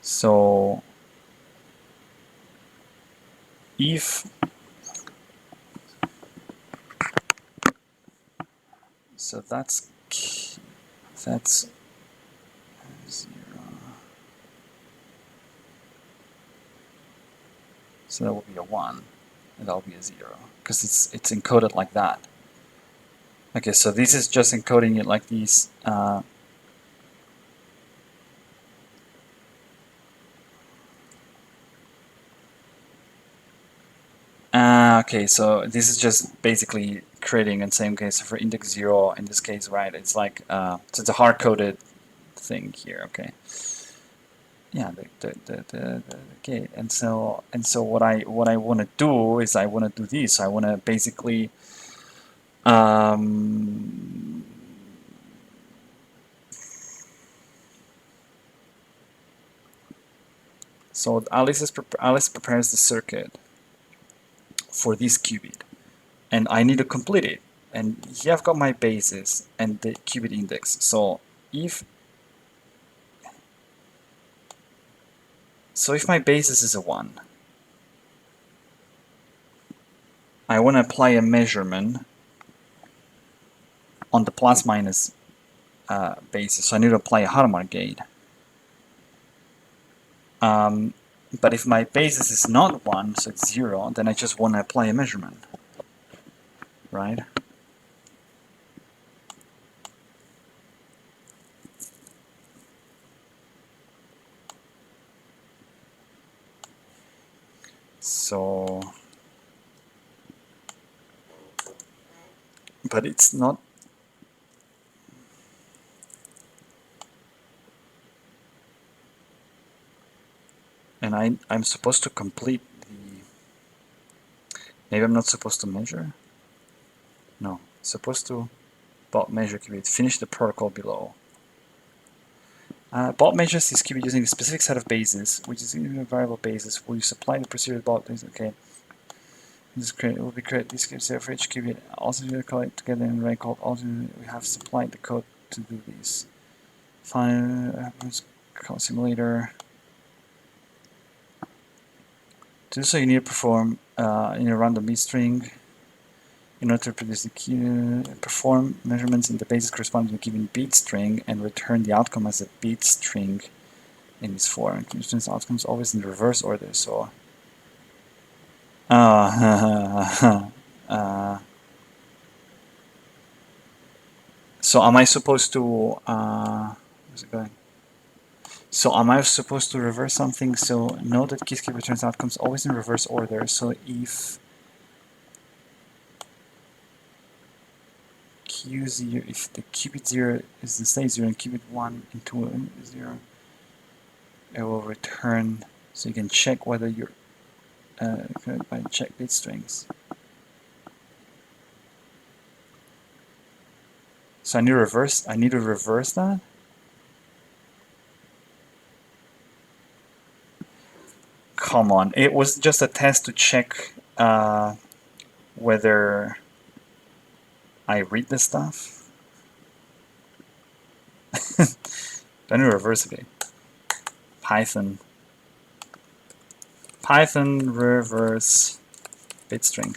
So if so that's 0. So that will be a 1, and that will be a 0, because it's encoded like that. Okay, so this is just encoding it like these. Okay, so this is just basically creating in same case for index 0 in this case, right? It's like so it's a hard-coded thing here. Okay. Yeah. Okay. And so what I want to do is I want to do this. I want to basically um, so Alice prepares the circuit for this qubit, and I need to complete it. And here I've got my basis and the qubit index. If if my basis is a 1, I want to apply a measurement on the plus minus basis. So I need to apply a Hadamard gate. But if my basis is not 1, so it's 0, then I just want to apply a measurement, right? So, but it's not. And I'm supposed to complete the. Maybe I'm not supposed to measure? No, supposed to bot measure qubit. Finish the protocol below. Bot measures this qubit using a specific set of bases, which is a variable basis. Will you supply the procedure bot? Okay. This will be create this qubit for each qubit. Also, we collect together in array called. Also, we have supplied the code to do this. Find simulator. To do so, you need to perform in a random bit string. In order to produce the key, perform measurements in the basis corresponding to a given bit string and return the outcome as a bit string in this form. Conditions outcomes always in reverse order. So, so am I supposed to? Where's it going? So am I supposed to reverse something? So note that Qiskit returns outcomes always in reverse order. So if Q0, if the qubit 0 is the state 0 and qubit 1 and 2 is 0, it will return. So you can check whether you're by check bit strings. So I need to reverse. I need to reverse that. Come on! It was just a test to check whether I read the stuff. I need to reverse it. Python reverse bit string.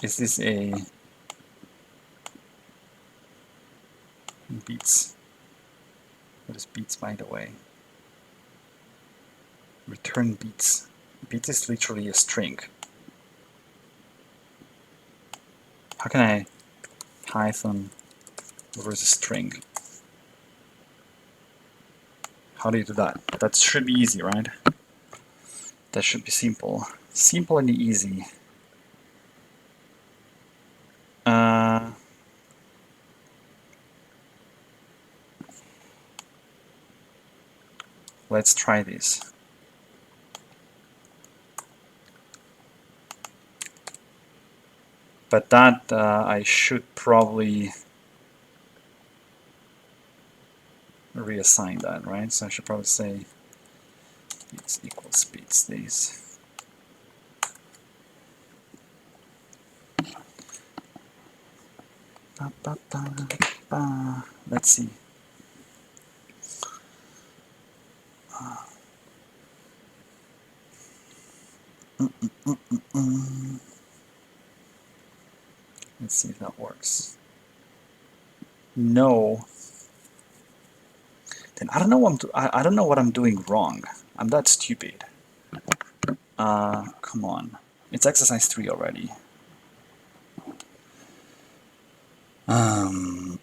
Is this a beats? What is beats, by the way? Return beats. Beat is literally a string. How can I Python reverse a string? How do you do that? That should be easy, right? That should be simple. Simple and easy. Let's try this. But that I should probably reassign that, right? So I should probably say beats equals beats these. Ba, ba, ba, ba. Let's see. Let's see if that works. No. Then I don't know what I don't know what I'm doing wrong. I'm that stupid. Come on. It's exercise 3 already. Combine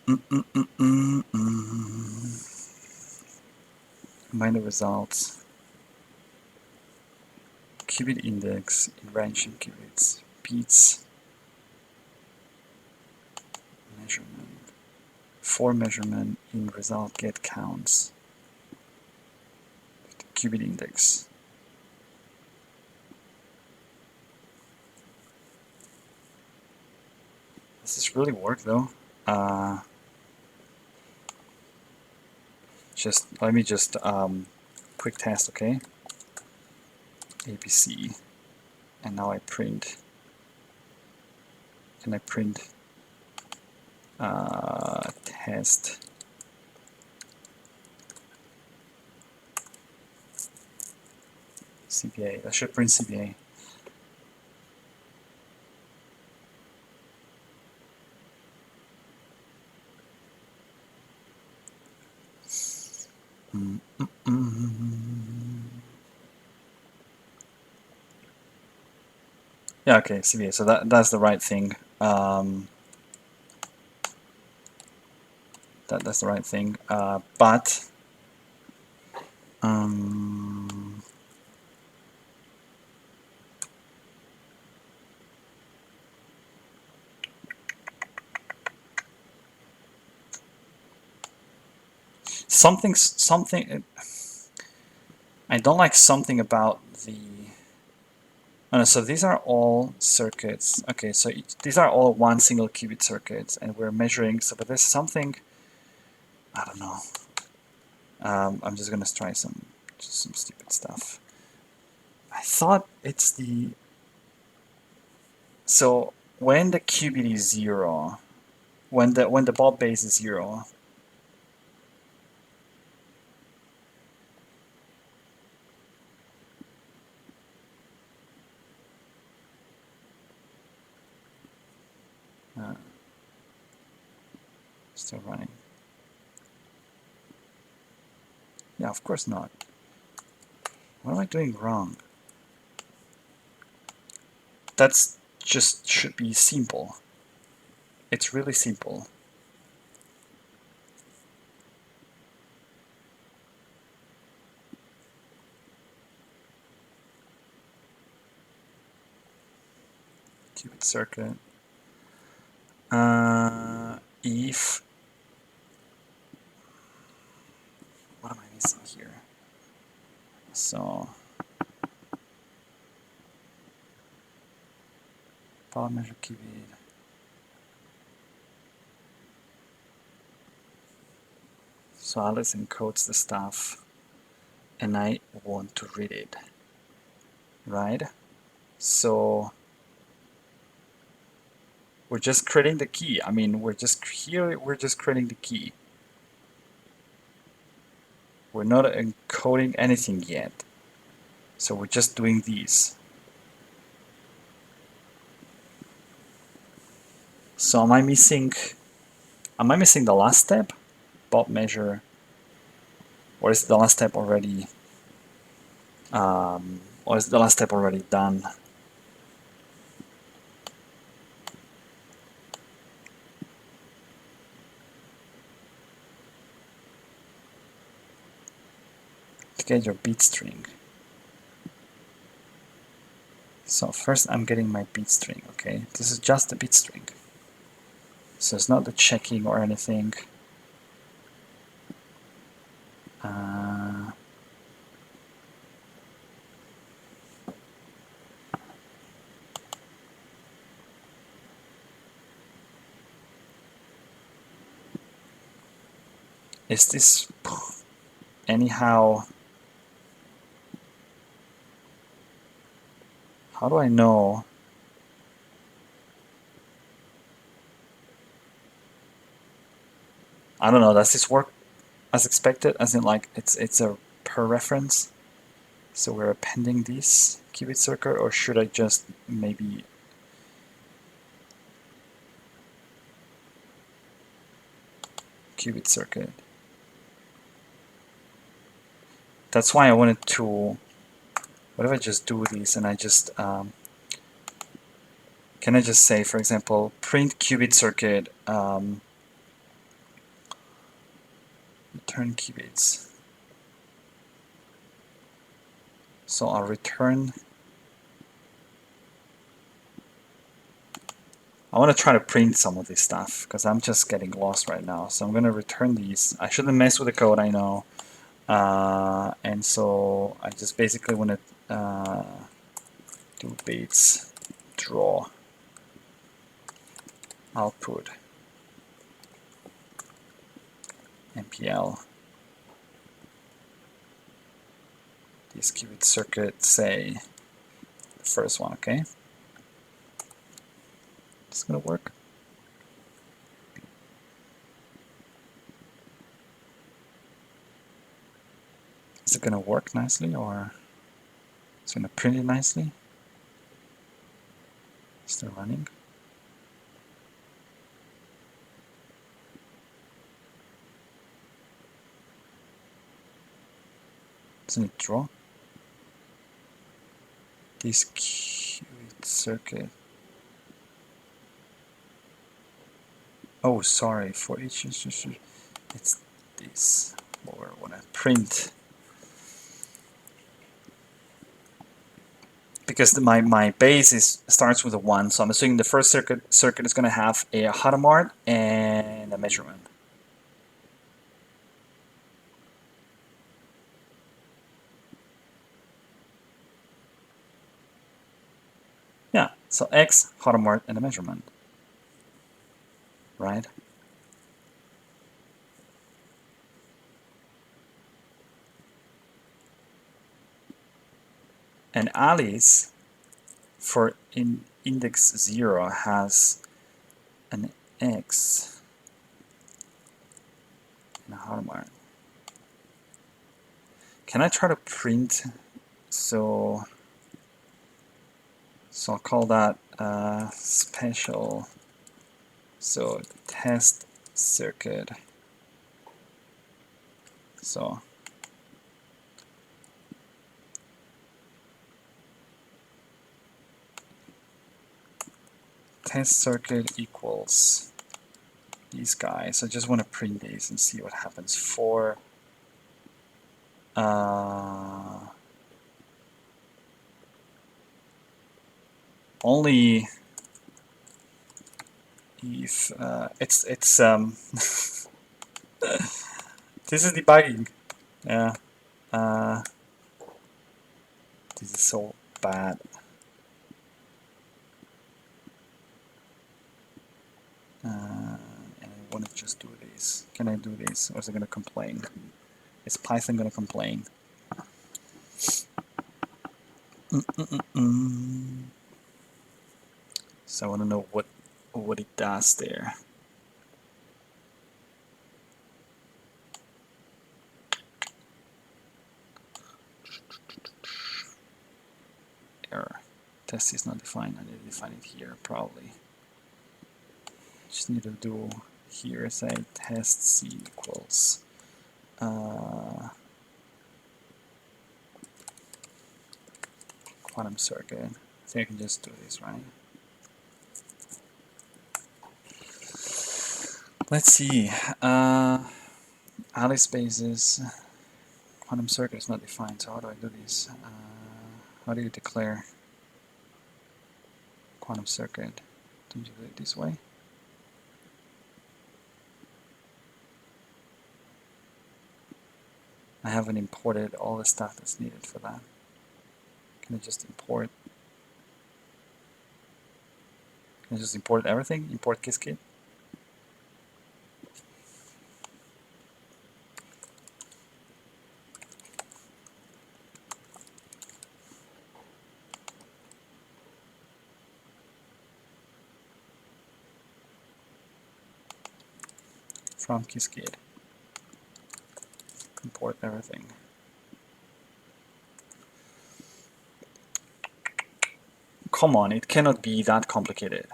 the results. Qubit index in range in qubits. Beats measurement. For measurement in result get counts. Qubit index. Does this really work though? Just let me just quick test, okay? ABC, and now I print, and I print test. CBA. That should print CBA. Yeah, okay, CBA. So that's the right thing. That's the right thing. But something. I don't like something about the. Oh, no, so these are all circuits. Okay, so these are all one single qubit circuits, and we're measuring. So, but there's something. I don't know. I'm just gonna try some stupid stuff. I thought it's the. So when the qubit is 0, when the Bob base is 0. Still running. Yeah, of course not. What am I doing wrong? That's just should be simple. It's really simple. Qubit circuit. If what am I missing here? So power measure qubit. So Alice encodes the stuff, and I want to read it, right? So we're just creating the key. I mean, we're just creating the key. We're not encoding anything yet. So we're just doing these. So am I missing the last step? Bob measure, or is the last step already done? To get your beat string. So first I'm getting my beat string, okay? This is just the beat string. So it's not the checking or anything. Is this anyhow? How do I know? I don't know. Does this work as expected? As in, like, it's a per reference. So we're appending this qubit circuit, or should I just maybe qubit circuit? That's why I wanted to. What if I just do these and I just can I just say, for example, print qubit circuit, return qubits. So I'll return. I want to try to print some of this stuff because I'm just getting lost right now. So I'm going to return these. I shouldn't mess with the code, I know. And so I just basically want to do bits draw output MPL. This qubit circuit, say the first one, okay? It's going to work. Is it going to work nicely, or it's going to print it nicely? Still running. Doesn't it draw? This qubit circuit. Oh, sorry. For each it's this. Or when I print, because my base starts with a 1, so I'm assuming the first circuit is going to have a Hadamard and a measurement. Yeah, so X, Hadamard, and a measurement, right? And Alice, for index 0, has an X and a Hadamard. Can I try to print? So I'll call that special. So test circuit. So test circuit equals these guys. I just want to print these and see what happens for only if it's this is debugging. Yeah, this is so bad. And I want to just do this. Can I do this, or is it going to complain? Is Python going to complain? So I want to know what it does there. Error. Test is not defined. I need to define it here, probably. Just need to do here, say test C equals quantum circuit. I think I can just do this, right? Let's see. Alice spaces. Quantum circuit is not defined, so how do I do this? How do you declare quantum circuit? Don't you do it this way? I haven't imported all the stuff that's needed for that. Can I just import? Can I just import everything? Import Qiskit? from Qiskit. Import everything. Come on, it cannot be that complicated.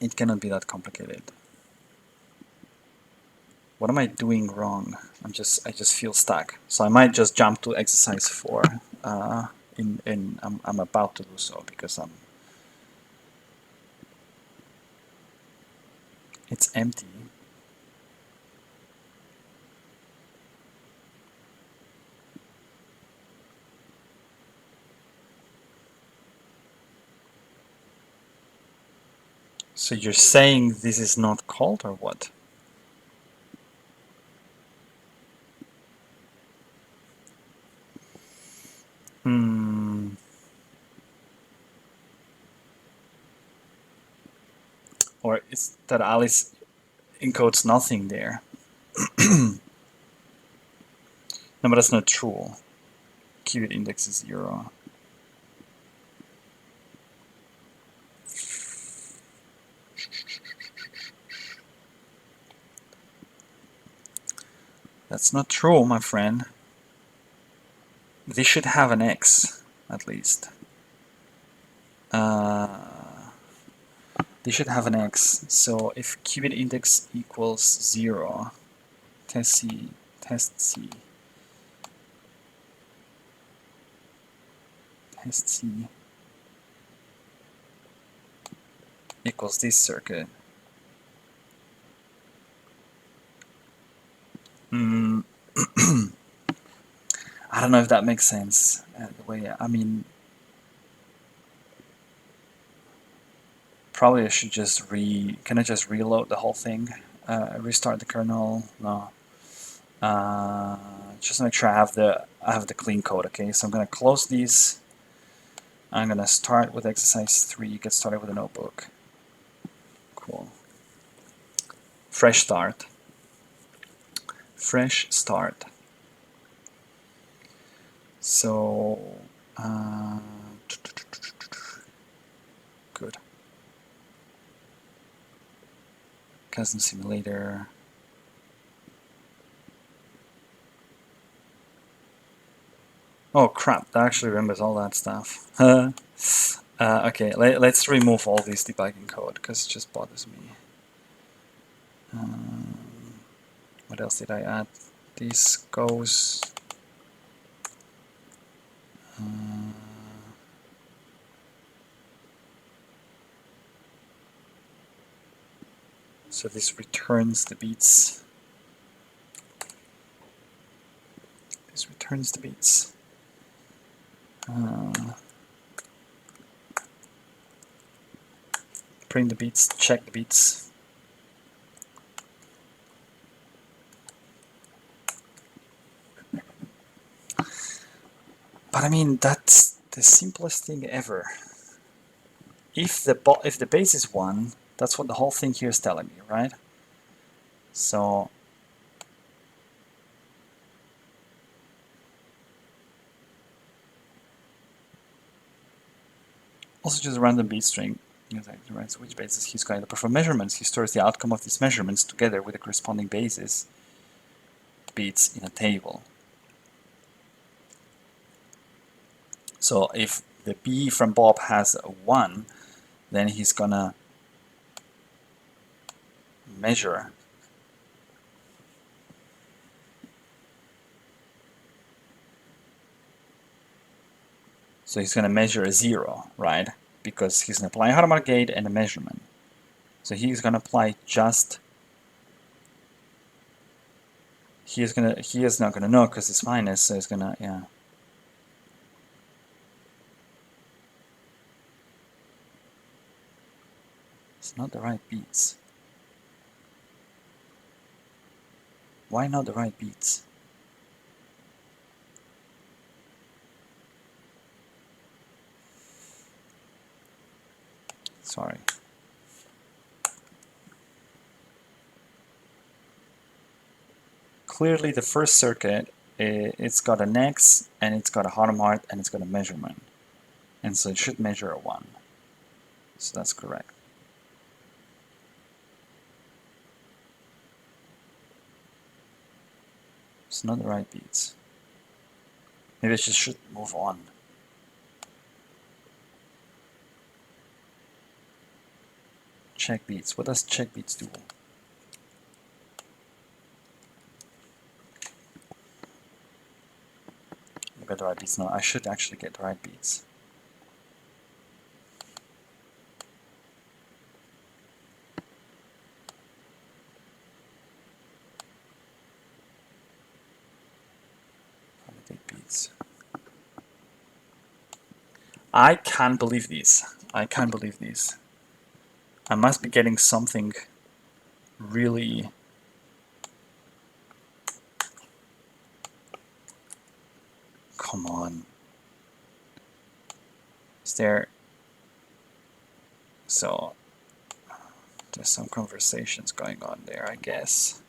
It cannot be that complicated. What am I doing wrong? I just feel stuck. So I might just jump to exercise 4. I'm about to do so because it's empty. So you're saying this is not called or what? Hmm. Or is that Alice encodes nothing there? No, but that's not true. Qubit index is 0. That's not true, my friend. This should have an x, at least. They should have an x. So if qubit index equals 0, test C, test C, test C equals this circuit. I don't know if that makes sense. The way I mean, probably I should just can I just reload the whole thing? Restart the kernel? No. Just make sure I have the clean code. Okay, so I'm gonna close these. I'm gonna start with exercise 3. Get started with a notebook. Cool. Fresh start. Fresh start. So good. Custom simulator. Oh crap! That actually remembers all that stuff. Okay, let's remove all this debugging code because it just bothers me. What else did I add? This goes. So this returns the beats. This returns the beats. Print the beats, check the beats. But I mean, that's the simplest thing ever. If the base is 1, that's what the whole thing here is telling me, right? So also just a random beat string. Which basis he's going to perform measurements. He stores the outcome of these measurements together with the corresponding basis beats in a table. So if the B from Bob has a 1, then he's gonna measure so he's gonna measure a 0, right? Because he's gonna apply a Hadamard gate and a measurement. So he's gonna apply just he is not gonna know because it's minus, so he's gonna It's not the right beats. Why not the right beats? Sorry. Clearly the first circuit, it's got an X, and it's got a Hadamard, and it's got a measurement. And so it should measure a 1. So that's correct. It's not the right beats. Maybe I just should move on. Check beats. What does check beats do? I got the right beats. No, I should actually get the right beats. Validate beats. I can't believe these. I can't believe these. I must be getting something really... Come on. Is there... So, there's some conversations going on there, I guess.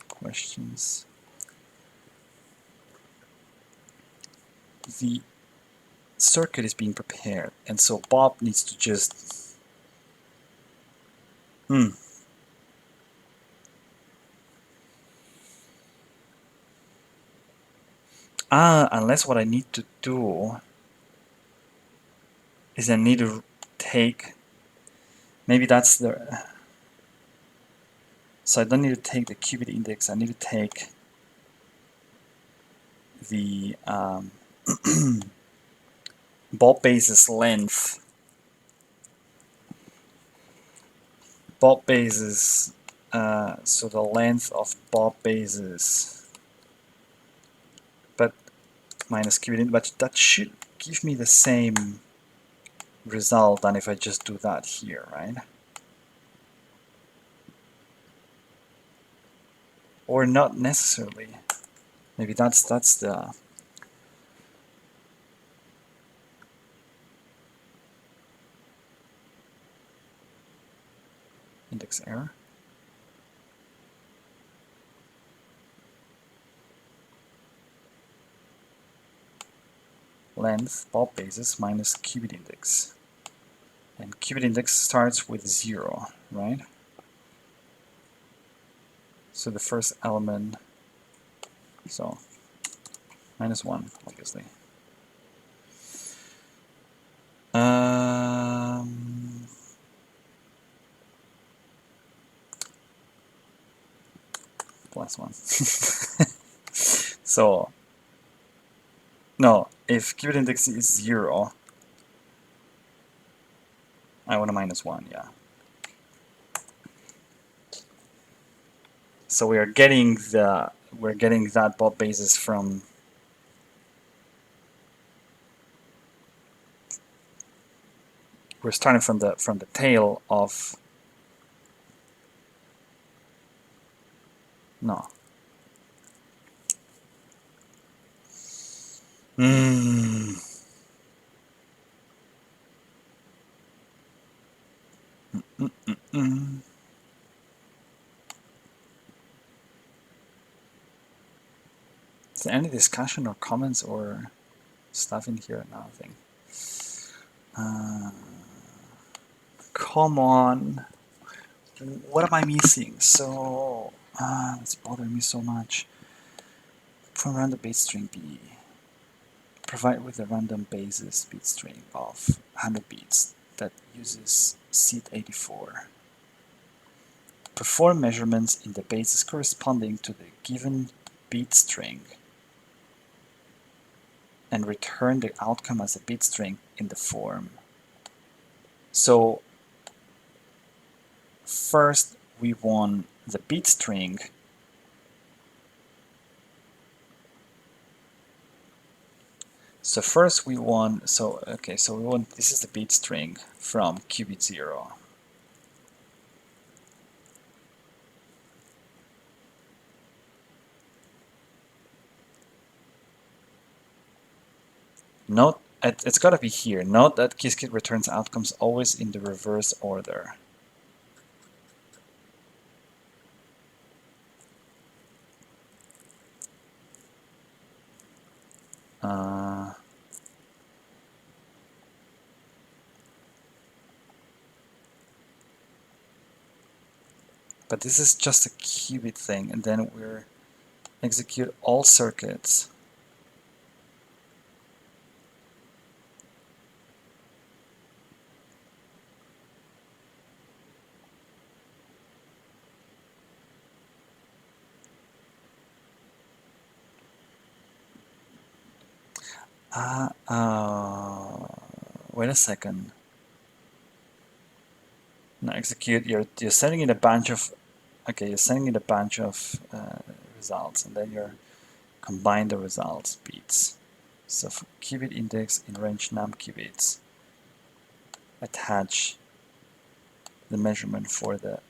Questions. The circuit is being prepared, and so Bob needs to just... Unless what I need to do is I need to take... Maybe that's the... So I don't need to take the qubit index, I need to take the Bob base's length. Bob base's... so the length of Bob base's... But minus qubit, but that should give me the same result than if I just do that here, right? Or not necessarily. Maybe that's the... index error. Length, Bob basis, minus qubit index. And qubit index starts with 0, right? So the first element, so minus 1, obviously. Plus 1. So, no, if qubit index is 0, I want a minus 1, yeah. So we're getting that Bob basis from... We're starting from the tail of... No. Is there any discussion or comments or stuff in here? Nothing. Come on. What am I missing? So, it's bothering me so much. From random bit string B. Provide with a random basis bit string of 100 bits that uses seed 84. Perform measurements in the basis corresponding to the given bit string and return the outcome as a bit string in the form. So first we want the bit string so first we want, so okay, so we want, this is the bit string from qubit 0. Note, it's got to be here. Note that Qiskit returns outcomes always in the reverse order. But this is just a qubit thing, and then we're execute all circuits. Wait a second. Now execute. You're sending in a bunch of. Okay, you're sending in a bunch of results, and then you're combine the results bits. So for qubit index in range num qubits, attach the measurement for the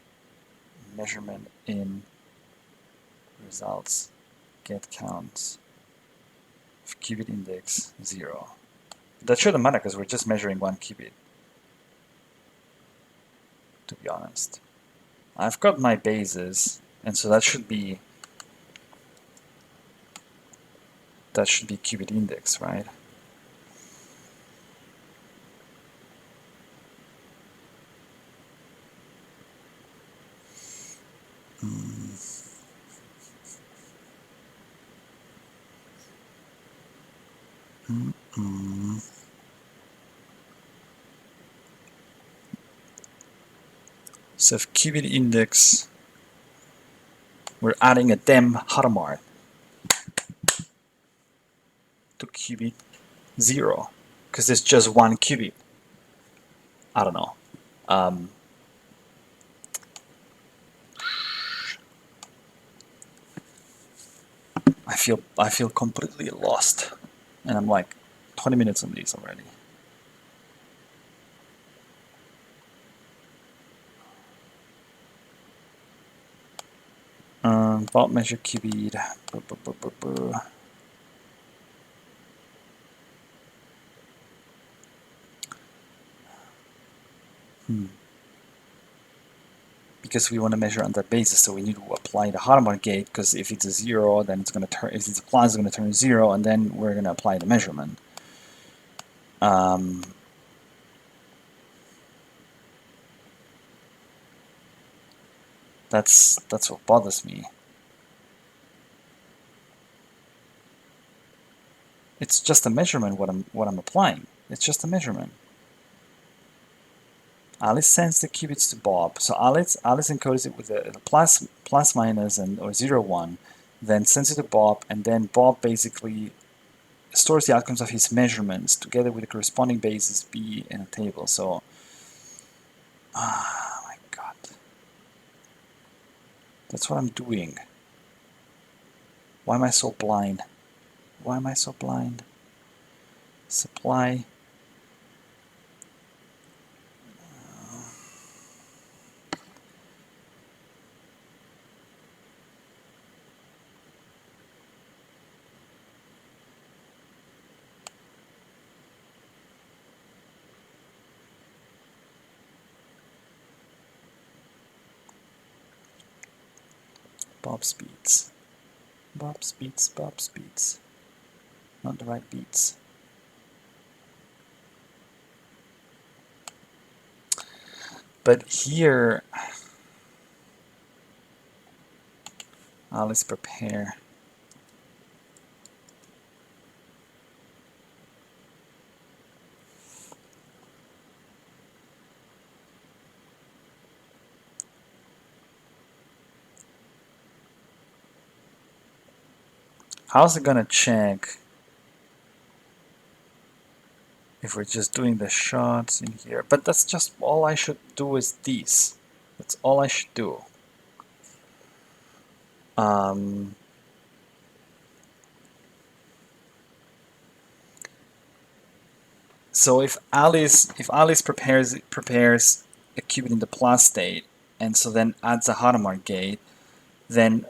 measurement in results get counts of qubit index 0. That shouldn't matter because we're just measuring one qubit, to be honest. I've got my bases, and so that should be qubit index, right? So if qubit index, we're adding a dem Hadamard to qubit 0 because it's just one qubit. I don't know. I feel completely lost, and I'm like 20 minutes on these already. Bulk measure qubit. Because we want to measure on that basis, so we need to apply the Hadamard gate, because if it's a 0, then it's going to turn, if it's a plus, it's going to turn 0, and then we're going to apply the measurement. That's what bothers me. It's just a measurement what I'm applying. It's just a measurement. Alice sends the qubits to Bob. So Alice encodes it with a plus minus or 0 1, then sends it to Bob, and then Bob basically stores the outcomes of his measurements together with the corresponding bases B in a table. So my god. That's what I'm doing. Why am I so blind? Why am I so blind? Supply. Bob's beats. Bob's beats, Bob's beats. Not the right beats. But here, let's prepare. How's it gonna check if we're just doing the shots in here? But that's just all I should do is these. That's all I should do. So if Alice prepares a qubit in the plus state, and so then adds a Hadamard gate, then,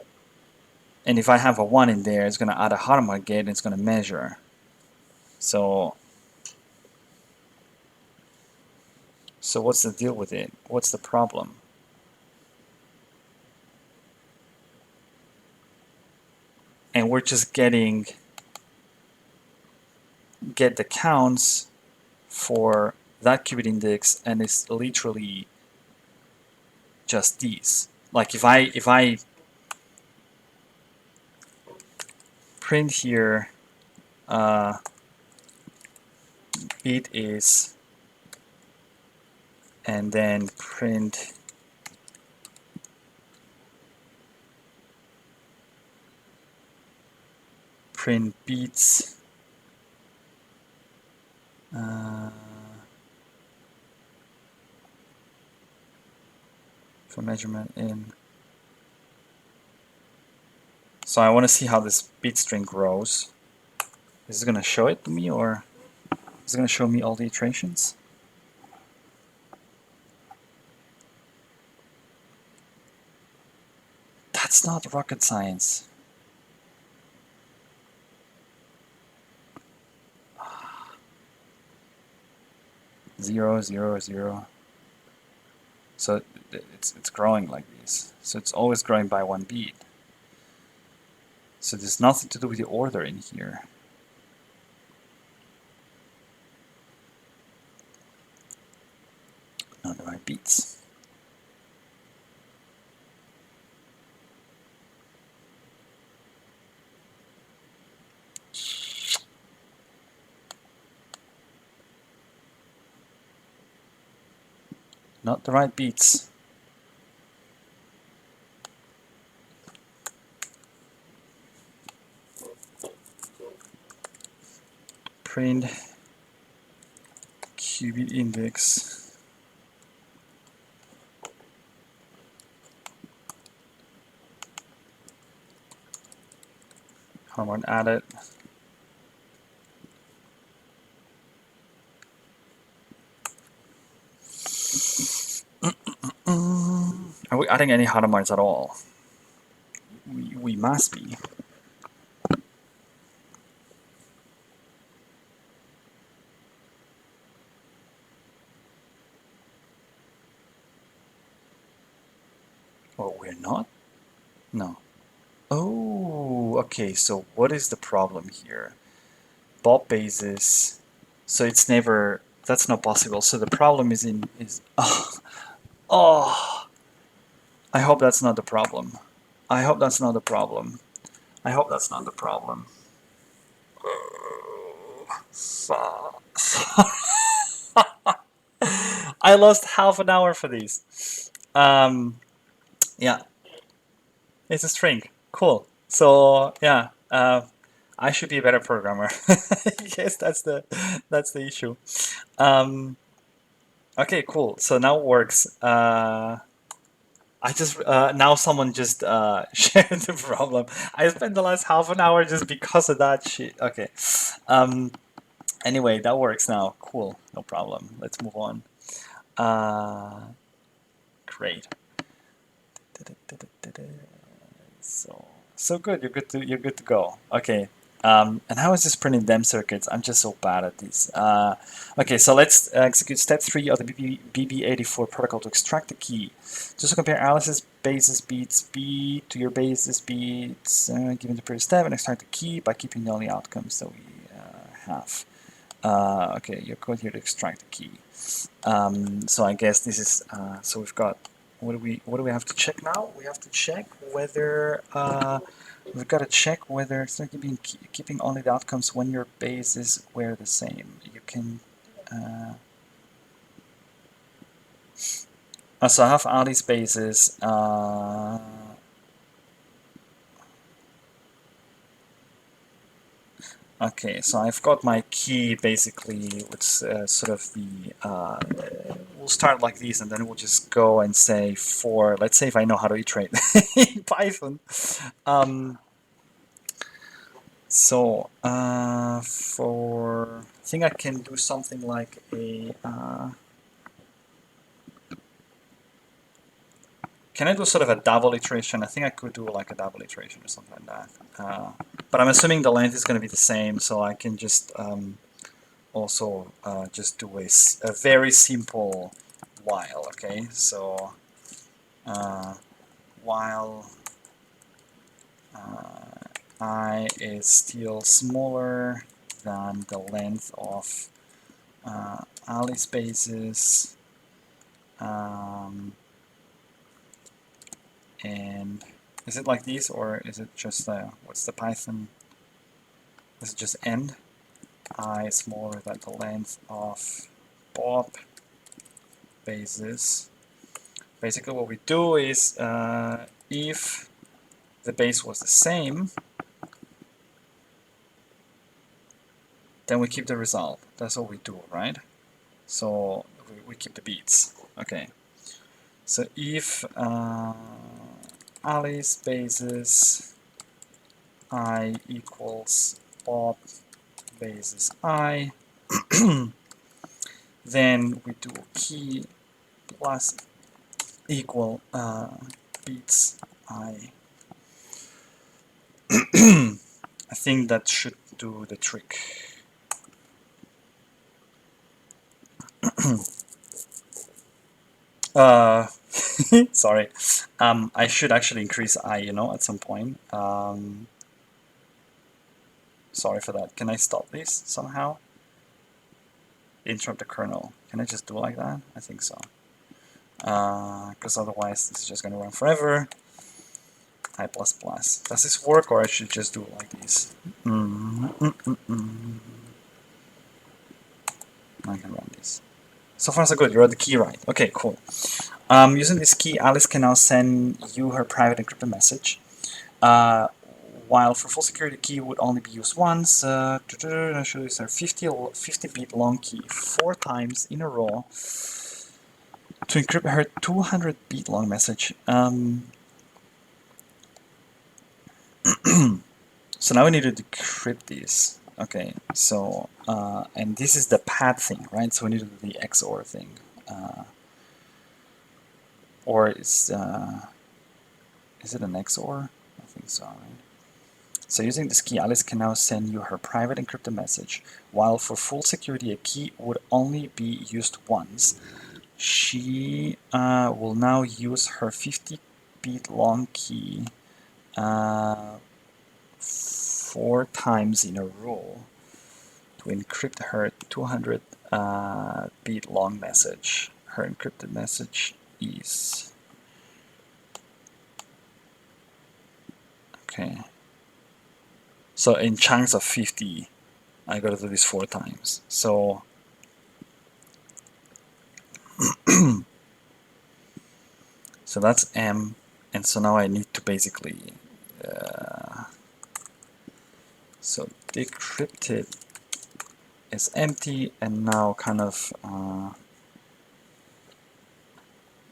and if I have a 1 in there, it's going to add a Hadamard gate and it's going to measure. So what's the deal with it? What's the problem? And we're just get the counts for that qubit index, and it's literally just these. like if I print here bit is, and then print beats for measurement in. So I want to see how this bit string grows. Is it going to show it to me, or is it going to show me all the iterations? That's not rocket science. Zero, zero, zero. So it's growing like this. So it's always growing by one beat. So there's nothing to do with the order in here. Not the right beats. Not the right beats. Print qubit index. Harmon added. Are we adding any harmons at all? We must be. Oh, we're not? No. Oh, okay, so what is the problem here? Bob basis. So it's never, that's not possible. So the problem is oh, I hope that's not the problem. I hope that's not the problem. I hope that's not the problem. I lost half an hour for these. Yeah, it's a string. Cool. So yeah, I should be a better programmer. Yes, that's the issue. Okay, cool. So now it works. I just now someone just shared the problem. I spent the last half an hour just because of that shit. Okay. Anyway, that works now. Cool. No problem. Let's move on. Great. So good. You're good to go. Okay. And how is this printing them circuits? I'm just so bad at these. Okay, so let's execute step 3 of the BB84 protocol to extract the key. Just to compare Alice's basis beats B to your basis beats given the previous step and extract the key by keeping the only outcomes that we have. Okay, your code here to extract the key. So I guess this is so we've got what do we have to check now? We have to check whether we've got to check whether it's not keeping only the outcomes when your bases were the same. You can so I have all these bases. Okay, so I've got my key basically, which sort of the we'll start like this, and then we'll just go and say for, let's say if I know how to iterate in Python. So for, I think I can do something like a can I do sort of a double iteration? I think I could do like a double iteration or something like that. But I'm assuming the length is going to be the same, so I can just also just do a very simple while. Okay, so while I is still smaller than the length of Alice bases, And is it like this, or is it just what's the Python? Is it just end? I smaller than the length of Bob bases. Basically, what we do is if the base was the same, then we keep the result. That's what we do, right? So we keep the beats. Okay. So if Alice basis I equals Bob basis I, then we do key plus equal beats I. I think that should do the trick. Sorry. I should actually increase I, at some point. Sorry for that. Can I stop this somehow? Interrupt the kernel. Can I just do like that? I think so. Because otherwise this is just going to run forever. I++. Does this work, or I should just do it like this? I can run this. So far so good. You're at the key right. Okay, cool. Using this key, Alice can now send you her private encrypted message. While for full security, the key would only be used once. I'll show you this 50-bit long key 4 times in a row to encrypt her 200-bit long message. So now we need to decrypt this. Okay, so and this is the pad thing, right? So we need to do the XOR thing, or is it an XOR? I think so. Right? So using this key, Alice can now send you her private encrypted message. While for full security, a key would only be used once. She will now use her 50-bit long key 4 times in a row to encrypt her 200-bit long message. Her encrypted message is... Okay. So in chunks of 50, I gotta do this 4 times. So so that's M, and so now I need to basically so decrypted is empty, and now kind of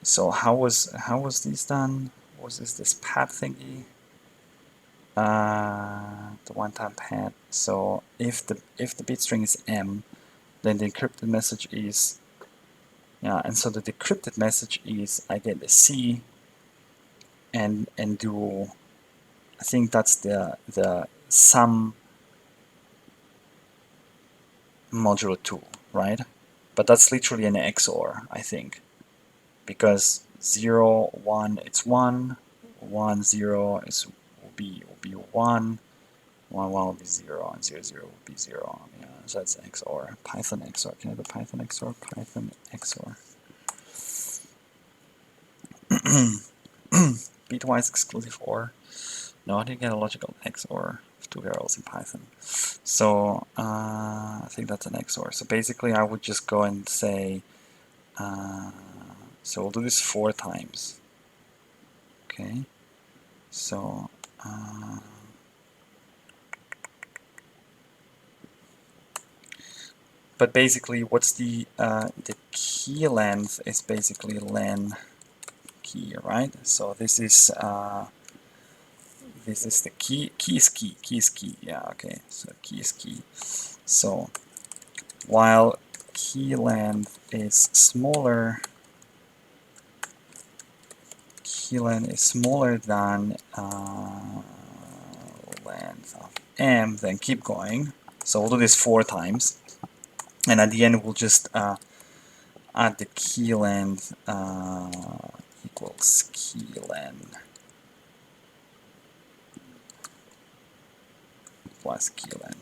so how was this done? Is this pad thingy? The one-time pad. So if the bit string is M, then the encrypted message is and so the decrypted message is I get the C and do, I think that's the sum modulo 2, right? But that's literally an XOR, I think, because 0, 1 it's 1, 1, 0 will be 1, 1, 1 will be 0, and 0, 0 will be 0. Yeah, so that's XOR. Python XOR. Can I have a Python XOR? Python XOR. Bitwise exclusive OR. No, I didn't get a logical XOR of 2 variables in Python. So I think that's an XOR. So basically I would just go and say, so we'll do this 4 times. Okay, so but basically what's the key length is basically len key, right? So this is the key is key, yeah, okay, so key is key. So while key length is smaller than length of M, then keep going. So we'll do this 4 times, and at the end we'll just add the key length equals key length plus key length.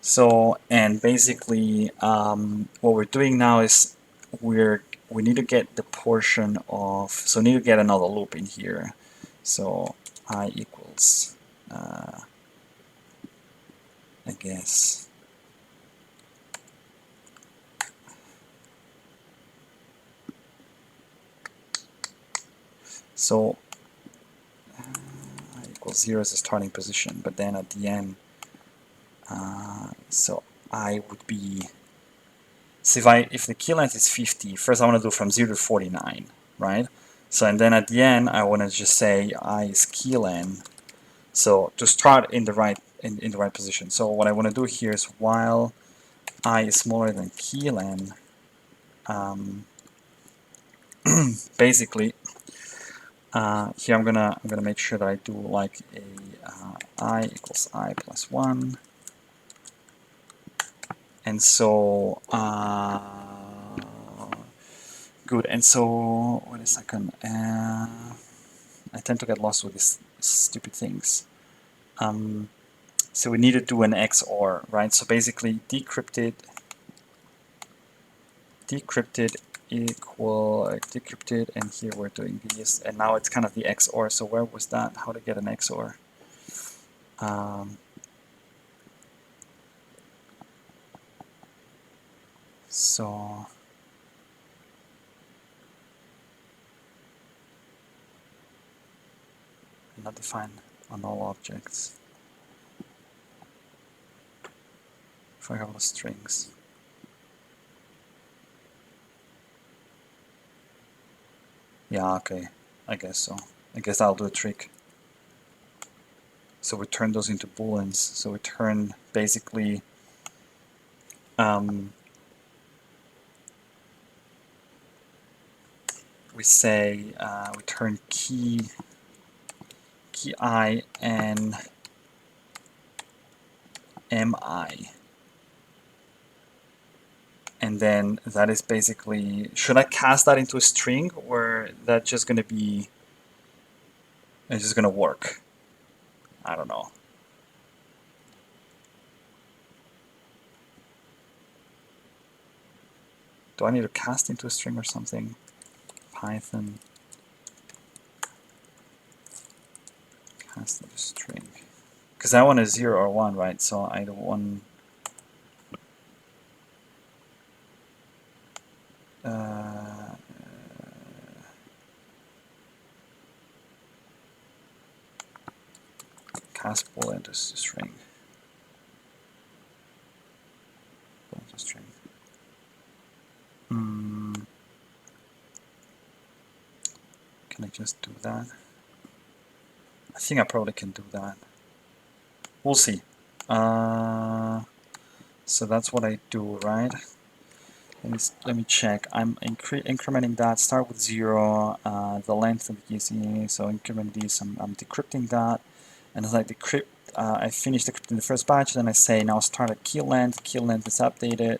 So, and basically what we're doing now is we're we need to get the portion of, so we need to get another loop in here. So I equals, I guess, so I equals 0 is the starting position, but then at the end, so I would be, so if the key length is 50, first I want to do from 0 to 49, right? So and then at the end I want to just say I is key length. So to start in the right in the right position. So what I want to do here is while I is smaller than key length, basically here I'm gonna make sure that I do like a I equals I plus 1, and so good. And so wait a second. I tend to get lost with these stupid things. So we need to do an XOR, right? So basically decrypted equal decrypted, and here we're doing this, and now it's kind of the XOR. So where was that? How to get an XOR? So not define on all objects. If I have the strings. Yeah, okay. I guess so. I guess I'll do a trick. So we turn those into booleans. So we turn basically we say we turn key I and mi, and then that is basically, should I cast that into a string, or that's just going to be, it's just going to work? I don't know. Do I need to cast into a string or something? Python cast into a string, because that one is 0 or 1, right? So I don't want cast boolean into a string. Can I just do that? I think I probably can do that. We'll see. So that's what I do, right? Let me check. I'm incrementing that. Start with 0. The length of the key, so increment this. I'm decrypting that, and as I decrypt, I finish decrypting the first batch. Then I say now start at key length. Key length is updated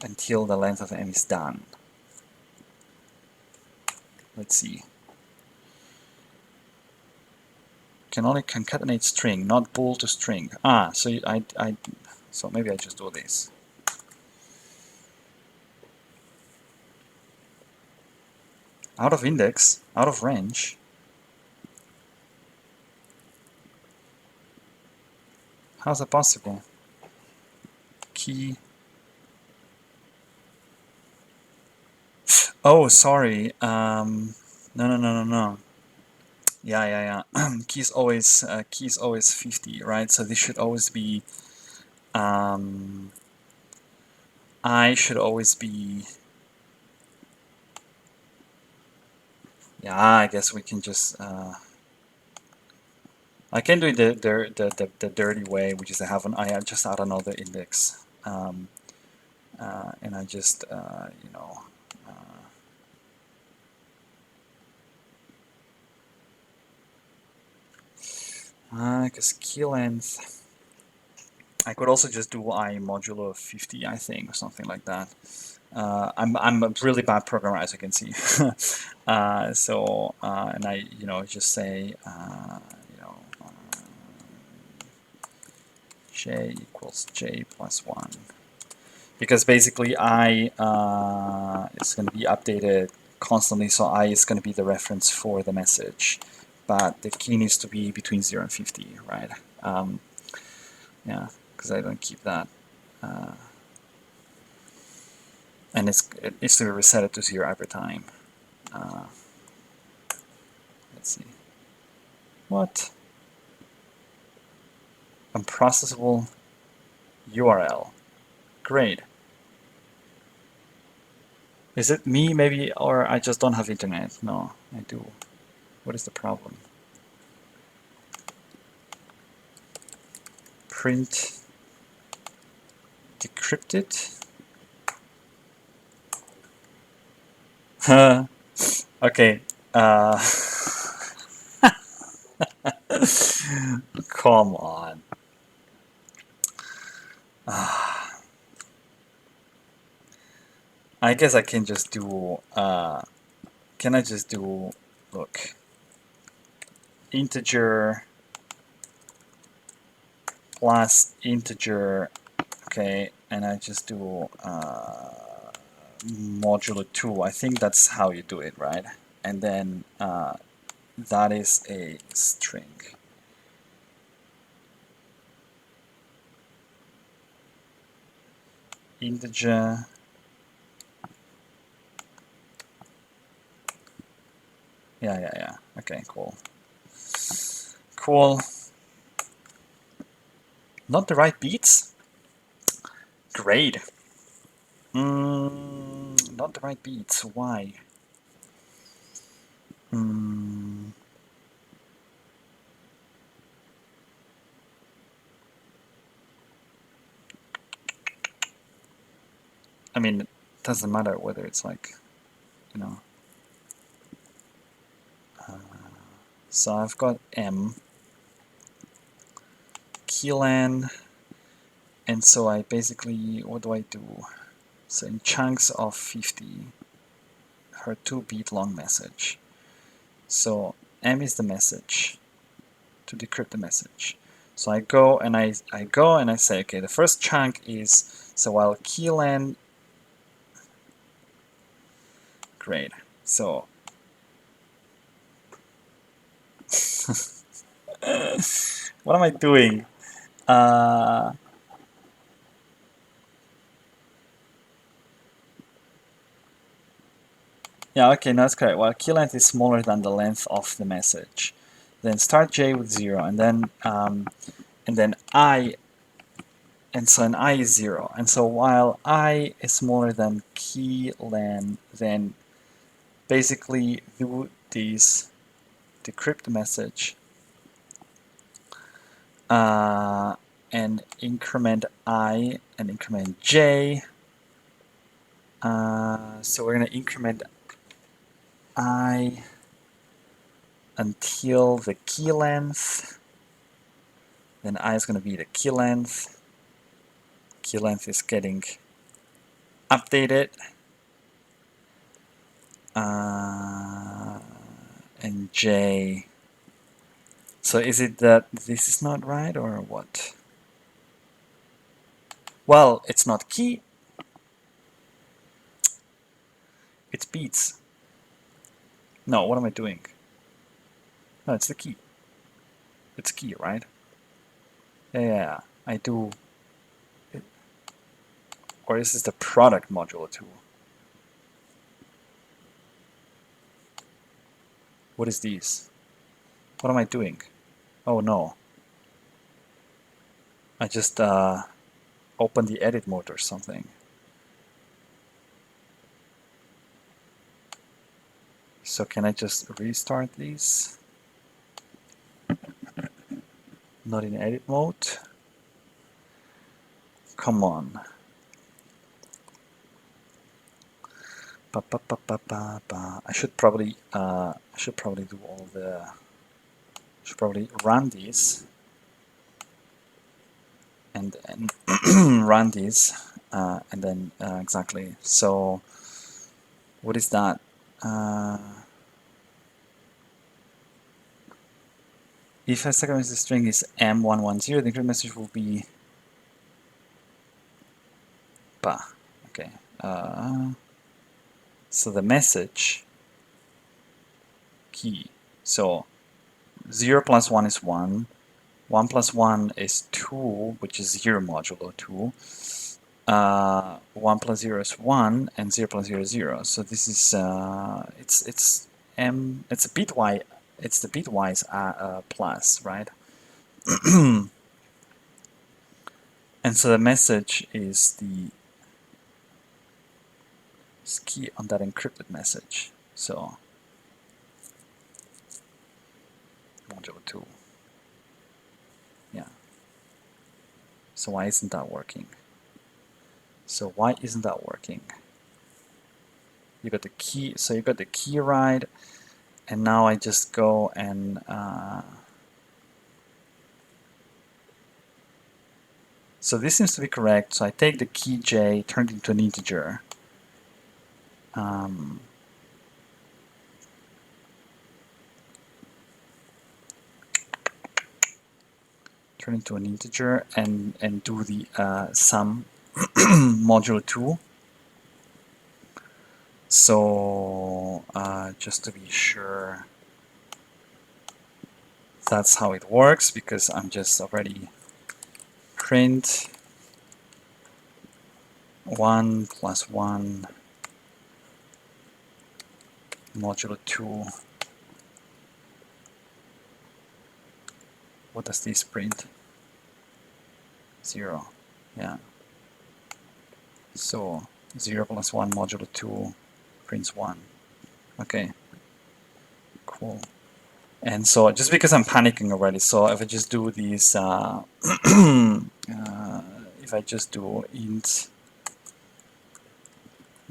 until the length of m is done. Let's see. Can only concatenate string, not bool to string. So so maybe I just do this. Out of index, out of range. How's that possible? Key. Oh, sorry. No. Yeah. Key is always 50, right? So this should always be. I should always be. Yeah, I guess we can just. I can do it the dirty way, which is I just add another index, and I just you know. Because key length, I could also just do I modulo 50, I think, or something like that. I'm a really bad programmer, as you can see. And I just say j equals j plus 1. because basically I is going to be updated constantly, so I is going to be the reference for the message, but the key needs to be between 0 and 50, right? Yeah, because I don't keep that. And it needs to be reset to 0 every time. Let's see. What? Unprocessable URL. Great. Is it me maybe, or I just don't have internet? No, I do. What is the problem? Print decrypted. Okay. Come on. I guess I can just do. Can I just do? Look. Integer plus integer. Okay, and I just do modulo 2. I think that's how you do it, right? And then that is a string. Integer. Yeah. Okay, cool. Cool. Not the right beats? Great. Not the right beats. Why? I mean, it doesn't matter whether it's like, you know. So I've got M, keylen, and so I basically, what do I do? So in chunks of 50, her 2-bit long message. So M is the message to decrypt the message. So I go and I say, okay, the first chunk is, so while keylen, great. So what am I doing? Yeah, okay, no, that's correct. Well, key length is smaller than the length of the message. Then start J with 0, and then I, and so an I is 0. And so while I is smaller than key length, then basically do this decrypt the message and increment I and increment J. So we're going to increment I until the key length. Then I is going to be the key length. Key length is getting updated. And J. So is it that this is not right or what? Well, it's not key. It's beats. No, what am I doing? No, it's the key. It's key, right? Yeah, I do. Or is this the product module too? What is this? What am I doing? Oh no. I just opened the edit mode or something. So can I just restart these? Not in edit mode. Come on. I should probably do all the. Should probably run these and run these and then exactly. So what is that? If a second message string is M110, the encrypted message will be Okay. So the message key. So 0 plus 1 is 1. 1 plus 1 is 2, which is 0 modulo 2. 1 plus 0 is 1, and 0 plus 0 is 0. So this is it's a bitwise plus, right? And so the message is the key on that encrypted message. So modulo 2. Yeah. So why isn't that working? So why isn't that working? You got the key. So you got the key right, and now I just go and so this seems to be correct. So I take the key j, turn it into an integer. Turn into an integer and do the sum modulo 2. So just to be sure that's how it works, because I'm just already print 1 plus 1 modulo 2. What does this print? 0. Yeah. So 0 plus 1 modulo 2 prints 1. Okay. Cool. And so just because I'm panicking already, so if I just do these, if I just do int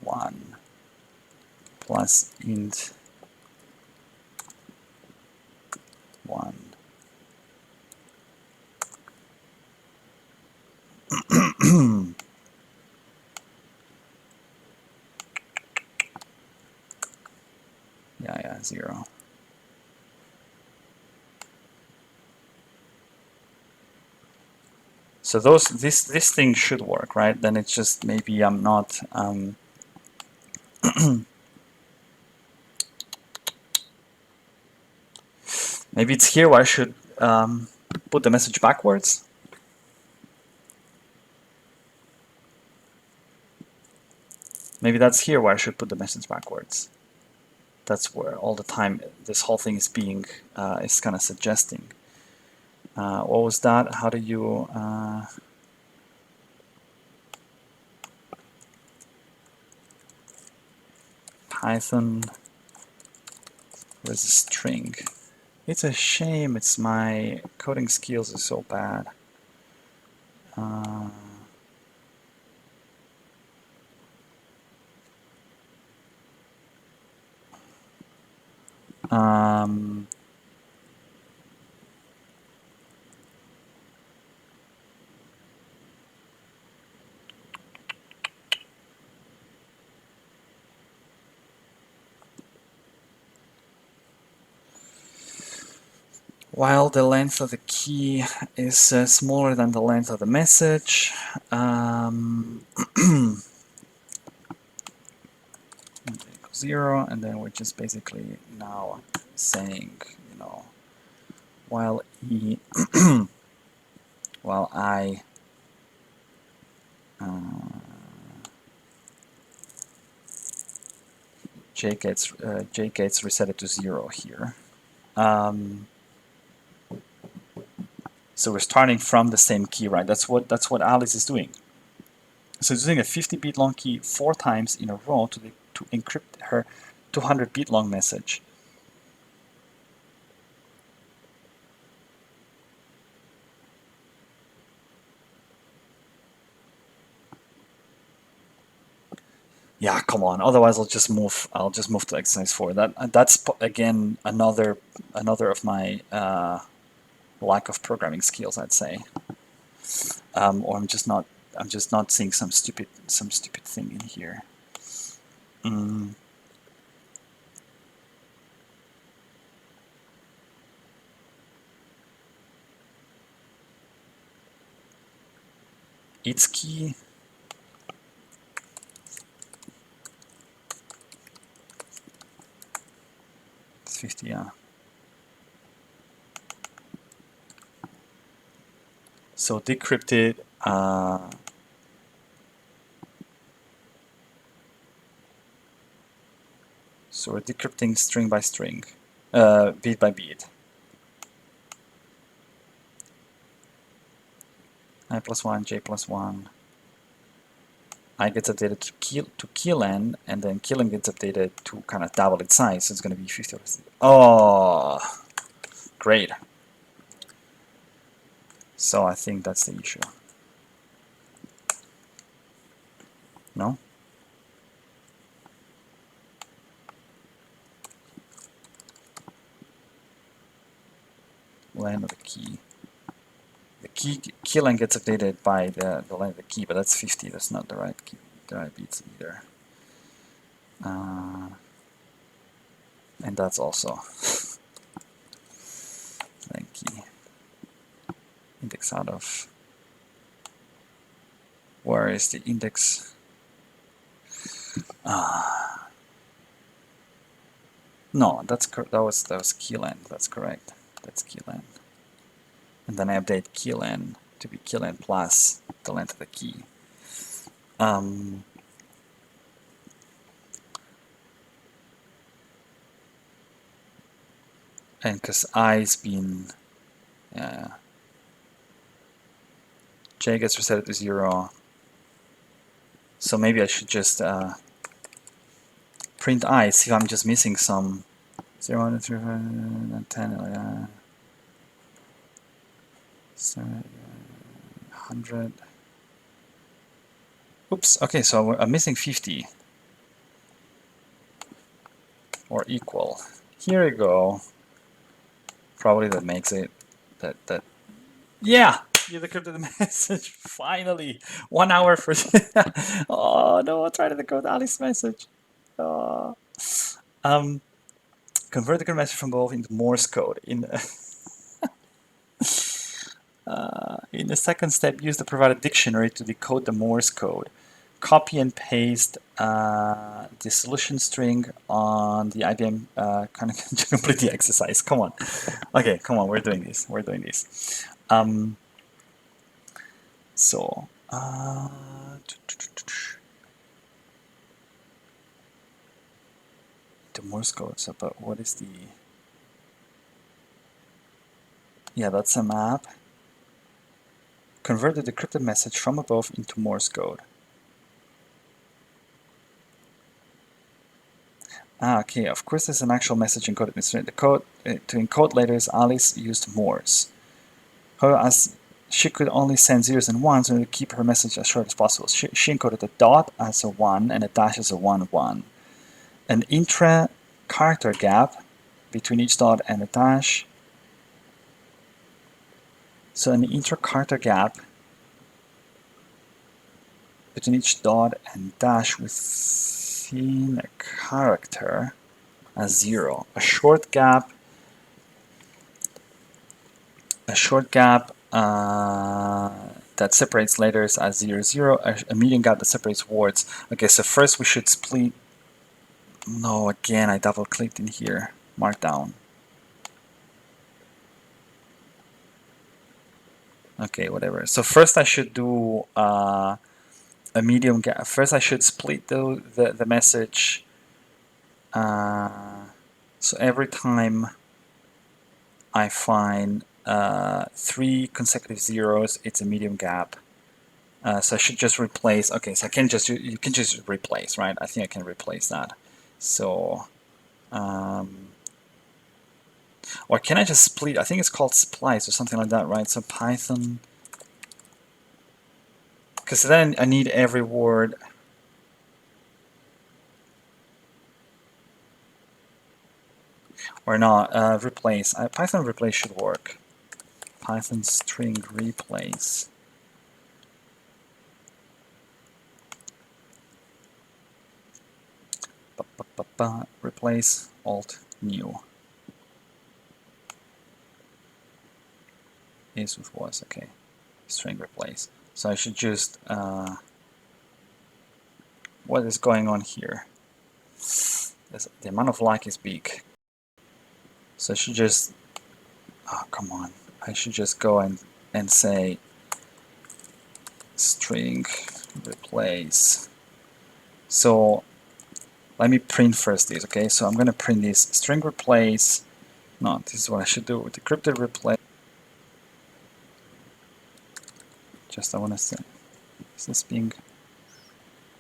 1 plus int 1, yeah, 0. So this thing should work, right? Then it's just maybe I'm not maybe it's here where I should put the message backwards. Maybe that's here where I should put the message backwards. That's where all the time this whole thing is being is kind of suggesting. What was that? How do you Python where's the string? It's a shame. It's my coding skills are so bad. Um, while the length of the key is smaller than the length of the message, equals 0, and then we're just basically now saying, you know, while e while I j gets reset to 0 here. So we're starting from the same key, right? That's what Alice is doing. So it's using a 50-bit long key 4 times in a row to encrypt her 200-bit long message. Yeah, come on. Otherwise, I'll just move to exercise 4. That's again another of my lack of programming skills, I'd say. Or I'm just not seeing some stupid thing in here. Its key. 50, yeah. So decrypted, so we're decrypting string by string, bit by bit. I plus 1, j plus 1. I gets updated to kiln, and then kiln gets updated to kind of double its size, so it's going to be 50. Oh, great. So I think that's the issue. No? Len of the key. The kiln gets updated by the len of the key, but that's 50. That's not the right key, the right bits either. And that's also len key. Index out of. Where is the index? No, that was keylen. That's correct. That's keylen. And then I update keylen to be keylen plus the length of the key. And because i's been j gets reset to 0, so maybe I should just print I, see if I'm just missing some 0, 1, 2, 3, 4, 10, 100. Oops, okay, so I'm missing 50 or equal. Here we go. Probably that makes it that yeah, you decrypted the message finally. 1 hour for oh no, I tried to decode Ali's message. Convert the code message from both into Morse code. In the second step, use the provided dictionary to decode the Morse code. Copy and paste the solution string on the IBM kind of to complete the exercise. Come on. Okay, come on, we're doing this. We're doing this. So, the Morse code. So, but what is the? Yeah, that's a map. Convert the decrypted message from above into Morse code. Okay, of course there's an actual message encoded in the code. To encode letters, Alice used Morse. However, as she could only send zeros and ones, and to keep her message as short as possible, she encoded a dot as a 1 and a dash as a 1, 1. An intra-character gap between each dot and a dash. So an intra-character gap between each dot and dash within a character as 0. A short gap that separates letters as 0, 0, a medium gap that separates words. Okay, so first we should split. No, again, I double clicked in here. Markdown. Okay, whatever. So first I should do a medium gap. First I should split the message. So every time I find 3 consecutive zeros, it's a medium gap. So I should just replace. Okay, so I can just you can just replace, right? I think I can replace that. So, or can I just split? I think it's called splice or something like that, right? So Python, because then I need every word. Or not, replace. Python replace should work. Python string replace. Replace alt new. Is with was, okay. String replace. So I should just, what is going on here? The amount of like is big. So I should just, oh, come on. I should just go and say string replace. So let me print first this, okay? So I'm going to print this string replace. No, this is what I should do with decrypted replace. Just I want to say, is this being,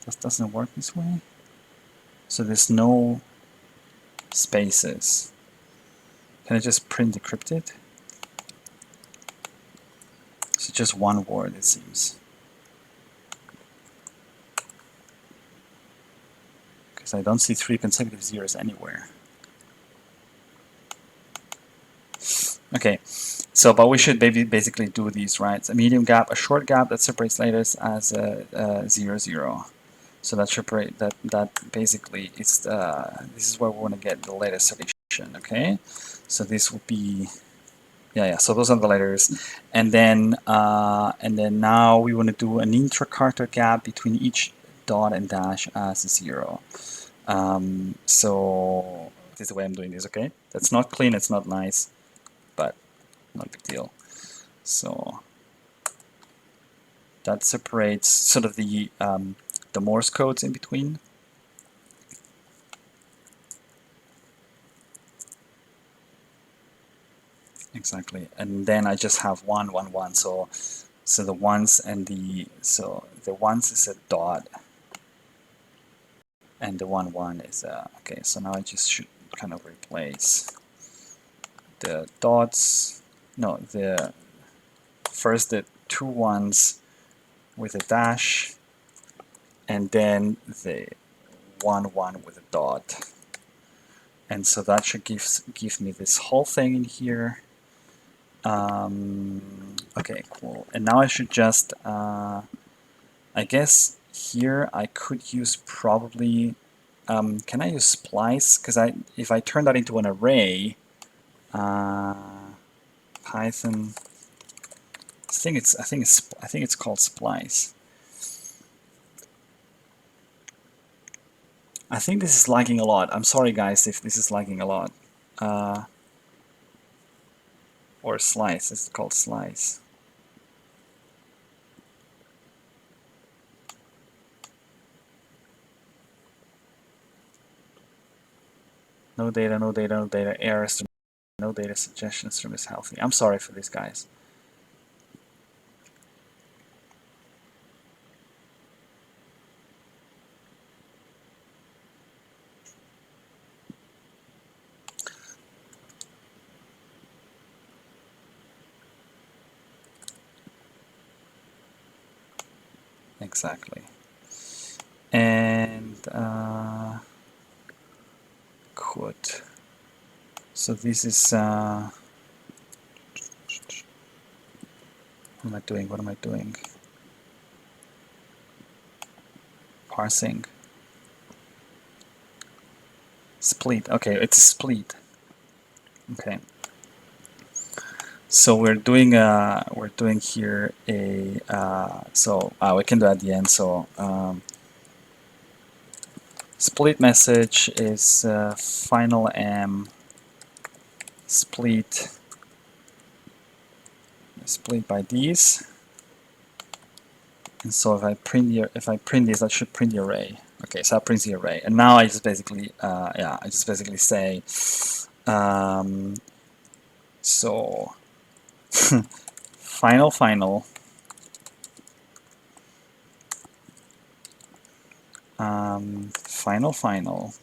this doesn't work this way? So there's no spaces. Can I just print decrypted? So just one word, it seems. Because I don't see 3 consecutive zeros anywhere. Okay, so but we should basically do these, right? A medium gap, a short gap that separates letters as a 0, 0. So that separate that basically is this is where we want to get the letter separation. Okay, so this would be yeah. So those are the letters, and then now we want to do an intra-character gap between each dot and dash as a 0. So this is the way I'm doing this. Okay, that's not clean. It's not nice, but not a big deal. So that separates sort of the Morse codes in between. Exactly, and then I just have 1, 1, 1. So the ones and the ones is a dot, and the 1, 1 is a okay. So now I just should kind of replace the dots. No, the first the 2 ones with a dash, and then the 1, 1 with a dot. And so that should give me this whole thing in here. Okay, cool. And now I should just, I guess here I could use probably, can I use splice? Because if I turn that into an array, Python, I think it's called splice. I think this is lagging a lot. I'm sorry guys if this is lagging a lot. Or slice, it's called slice. No data, no data, no data, errors, no data, suggestions stream is healthy. I'm sorry for this, guys. Exactly. And could. So this is what am I doing? What am I doing? Parsing. Split. Okay, it's a split. Okay. So we're doing here a so we can do at the end. So split message is final m split by these. And so if I print this, that should print the array. Okay, so that prints the array. And now I just basically say so final final final,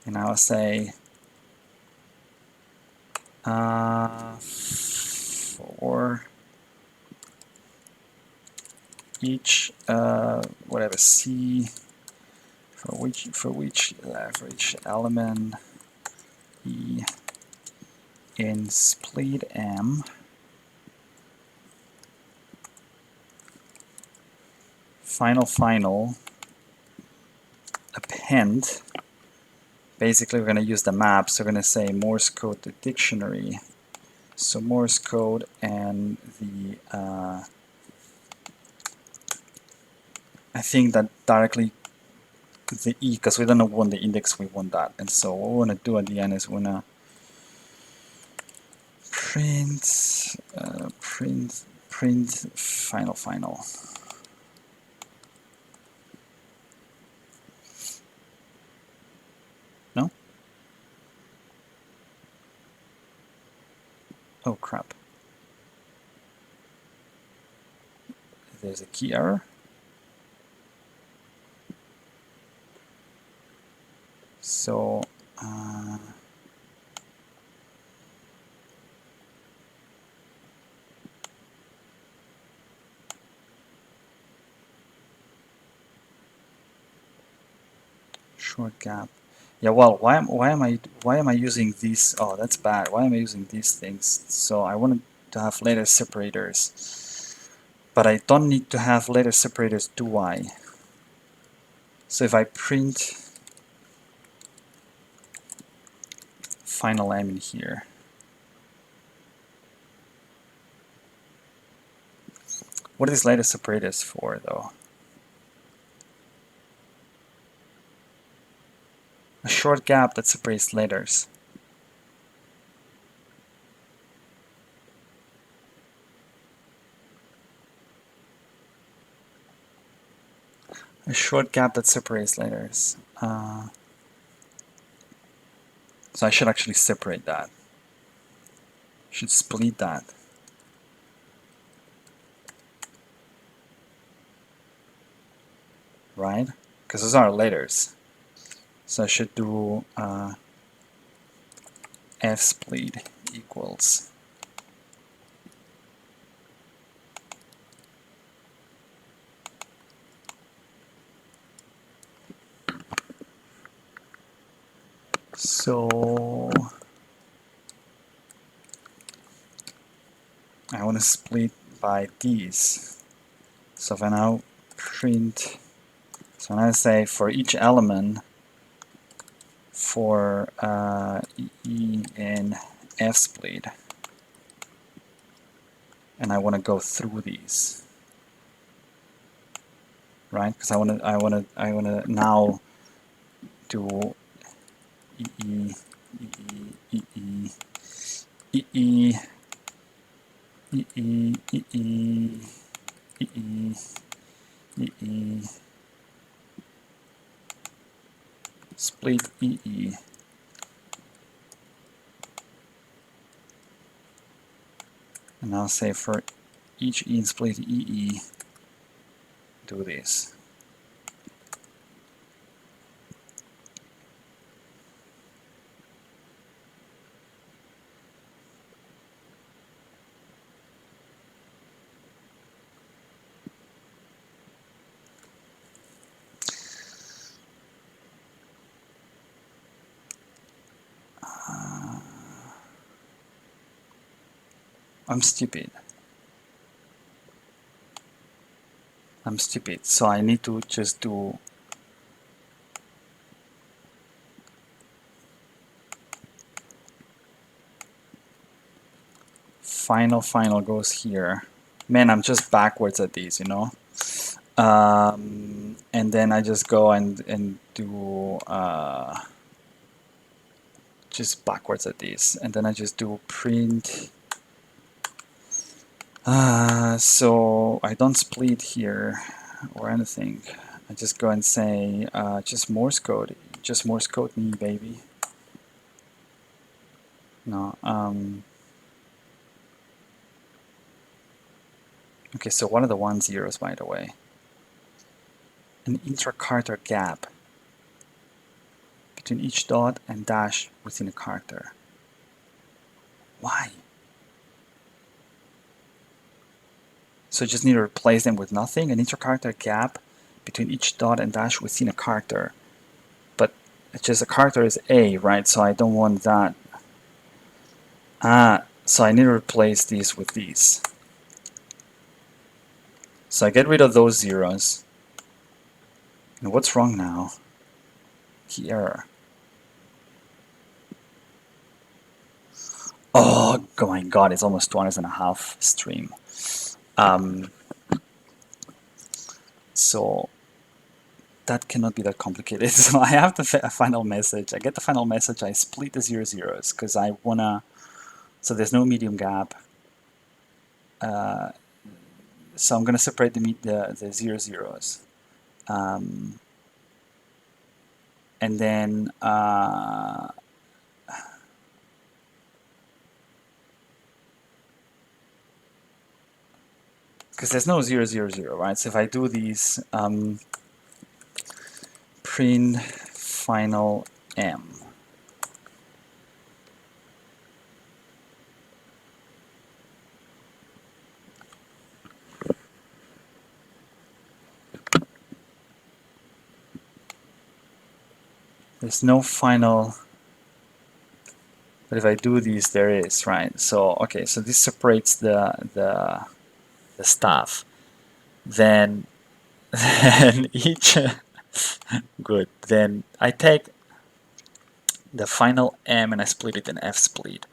and I'll say for each whatever C for which average element E in split M final append. Basically we're going to use the map, so we're going to say Morse code to dictionary. So Morse code and the I think that directly the E, because we don't want the index, we want that. And so what we want to do at the end is we want to print print final. No? Oh crap. There's a key error. So short gap. Yeah, well, why am I using these? Oh, that's bad. Why am I using these things? So I wanted to have later separators, but I don't need to have later separators, do I? So if I print final M in here, what are these later separators for, though? A short gap that separates letters. A short gap that separates letters. So I should actually separate that. Should split that. Right? Because those are letters. So I should do F split equals so I want to split by these. So if I now print, so when I say for each element for E and F split, and I want to go through these, right? Because I want to now do E E E E E E E E E E E E E split EE. And I'll say for each E in split EE, do this. I'm stupid. So I need to just do final goes here. Man, I'm just backwards at these, you know. And then I just go and do just backwards at these, and then I just do print. So I don't split here or anything. I just go and say just Morse code me, baby. No. Okay, so what are the 1 zeros, by the way? An intra-character gap between each dot and dash within a character. Why? So you just need to replace them with nothing, an intra-character gap between each dot and dash within a character. But it's just a character is A, right? So I don't want that. So I need to replace these with these. So I get rid of those zeros. And what's wrong now? Key error. Oh my god, it's almost 2.5 stream. So that cannot be that complicated. So I have the final message. I get the final message. I split the 0 zeros because I wanna So there's no medium gap. So I'm going to separate the zero zeros. And then because there's no 000, right? So if I do these print final m, there's no final, but if I do these, there is, right? So okay, so this separates the stuff. Then then each good. Then I take the final m and I split it in f split.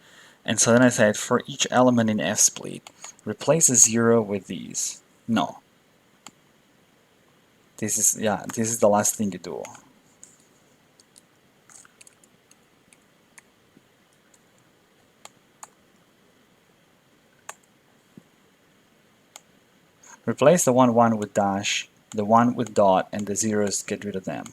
And so then I said for each element in f split, replace a 0 with these. No. This is the last thing you do. Replace the 1 with dash, the 1 with dot, and the zeros, get rid of them.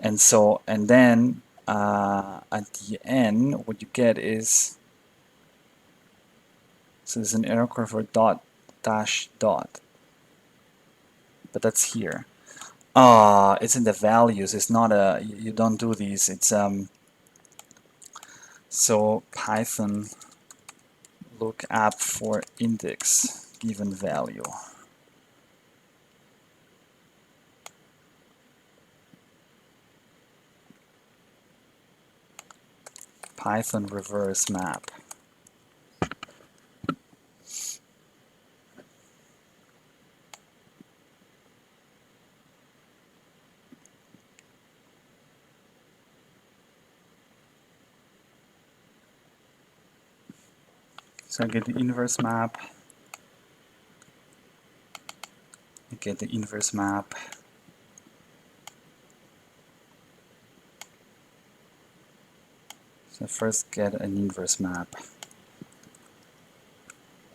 And so, and then at the end, what you get is, so there's an error code for dot, dash, dot. But that's here. It's in the values. It's not you don't do these. It's so Python lookup for index given value. Python reverse map. So I get the inverse map. I get the inverse map. So first get an inverse map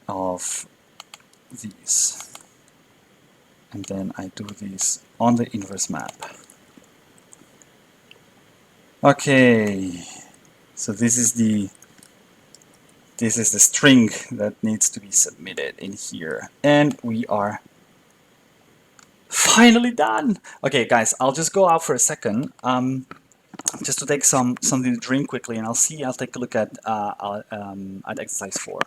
of these. And then I do these on the inverse map. Okay, so this is the string that needs to be submitted in here. And we are finally done. Okay, guys, I'll just go out for a second, just to take something to drink quickly, and I'll take a look at exercise 4.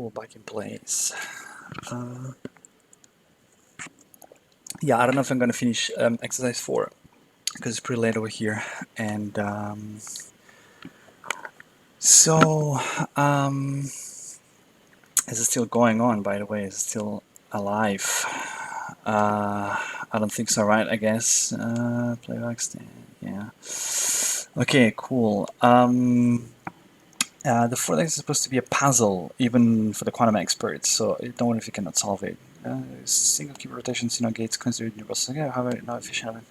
Cool, back in place. Yeah, I don't know if I'm going to finish exercise 4 because it's pretty late over here. And so, is it still going on, by the way? Is it still alive? I don't think so, right? I guess. Playback stand, yeah. Okay, cool. The fourth is supposed to be a puzzle, even for the quantum experts, so don't worry if you cannot solve it. Single key rotation gates considered universal, however, not efficient.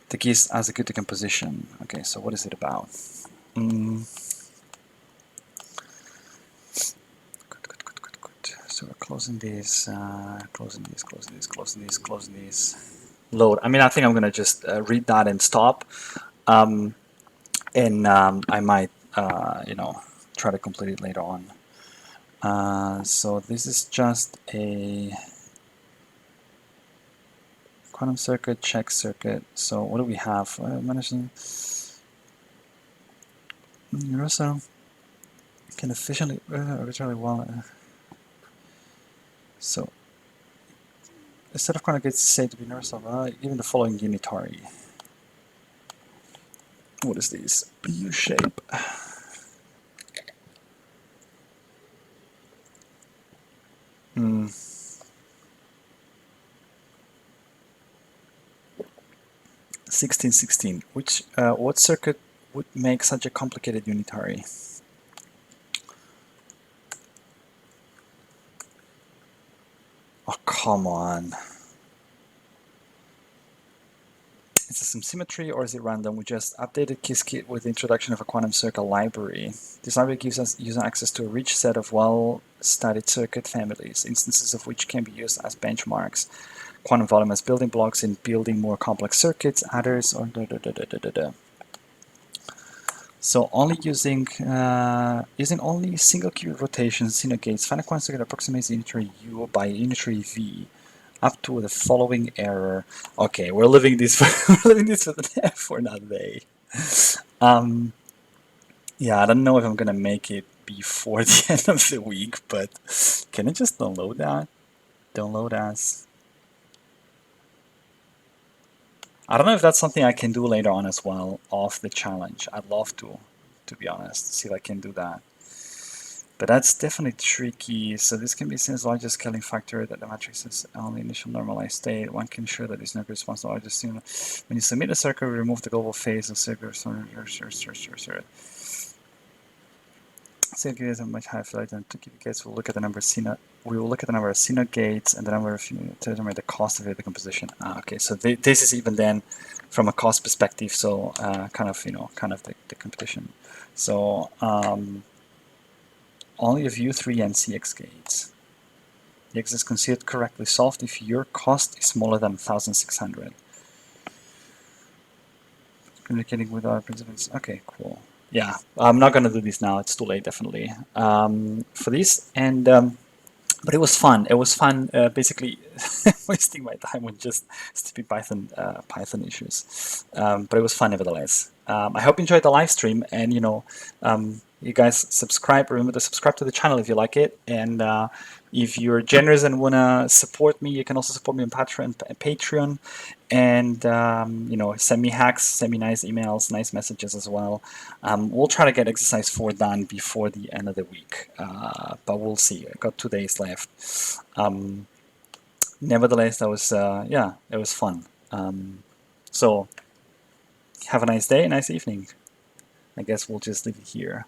The keys as a good decomposition. Okay, so what is it about? Good. So we're closing these, closing these. Load. I mean, I think I'm gonna just read that and stop, and I might, try to complete it later on. So this is just a quantum circuit, check circuit. So what do we have? Universal can efficiently arbitrarily well. So a set of quantum gates is said to be universal, given the following unitary. What is this? U shape. Hmm. 1616. Which what circuit would make such a complicated unitary? Oh, come on. Is this some symmetry or is it random? We just updated Qiskit with the introduction of a quantum circle library. This library gives us user access to a rich set of well-studied circuit families, instances of which can be used as benchmarks. Quantum volume as building blocks in building more complex circuits, others, or So only using only single qubit rotations, gates, find a quantum circuit approximates unitary U by unitary V. Up to the following error. Okay, we're leaving this for another day. Yeah, I don't know if I'm gonna make it before the end of the week, but can I just download that? Download as. I don't know if that's something I can do later on as well, off the challenge. I'd love to be honest, see if I can do that. But that's definitely tricky. So this can be seen as the largest scaling factor that the matrix is only initial normalized state. One can ensure that this number responds to the largest unit. When you submit a circuit, remove the global phase of circuit. Circuit is a much higher fidelity than 2 qubit gates. We'll look at the number of CNOT. We will look at the number of CNOT gates and the number of to determine the cost of the decomposition. Okay, so this is even then from a cost perspective. So kind of the competition. So only a view 3 and CX gates. The X is considered correctly solved if your cost is smaller than 1,600. Communicating with our participants. Okay, cool. Yeah, I'm not going to do this now. It's too late, definitely, for this. And but it was fun. It was fun, basically wasting my time on just stupid Python issues. But it was fun nevertheless. I hope you enjoyed the live stream, and you guys subscribe. Remember to subscribe to the channel if you like it, and if you're generous and wanna support me, you can also support me on Patreon, and send me hacks, send me nice emails, nice messages as well. We'll try to get exercise 4 done before the end of the week, but we'll see. I got 2 days left. Nevertheless, that was it was fun. So have a nice day, nice evening. I guess we'll just leave it here.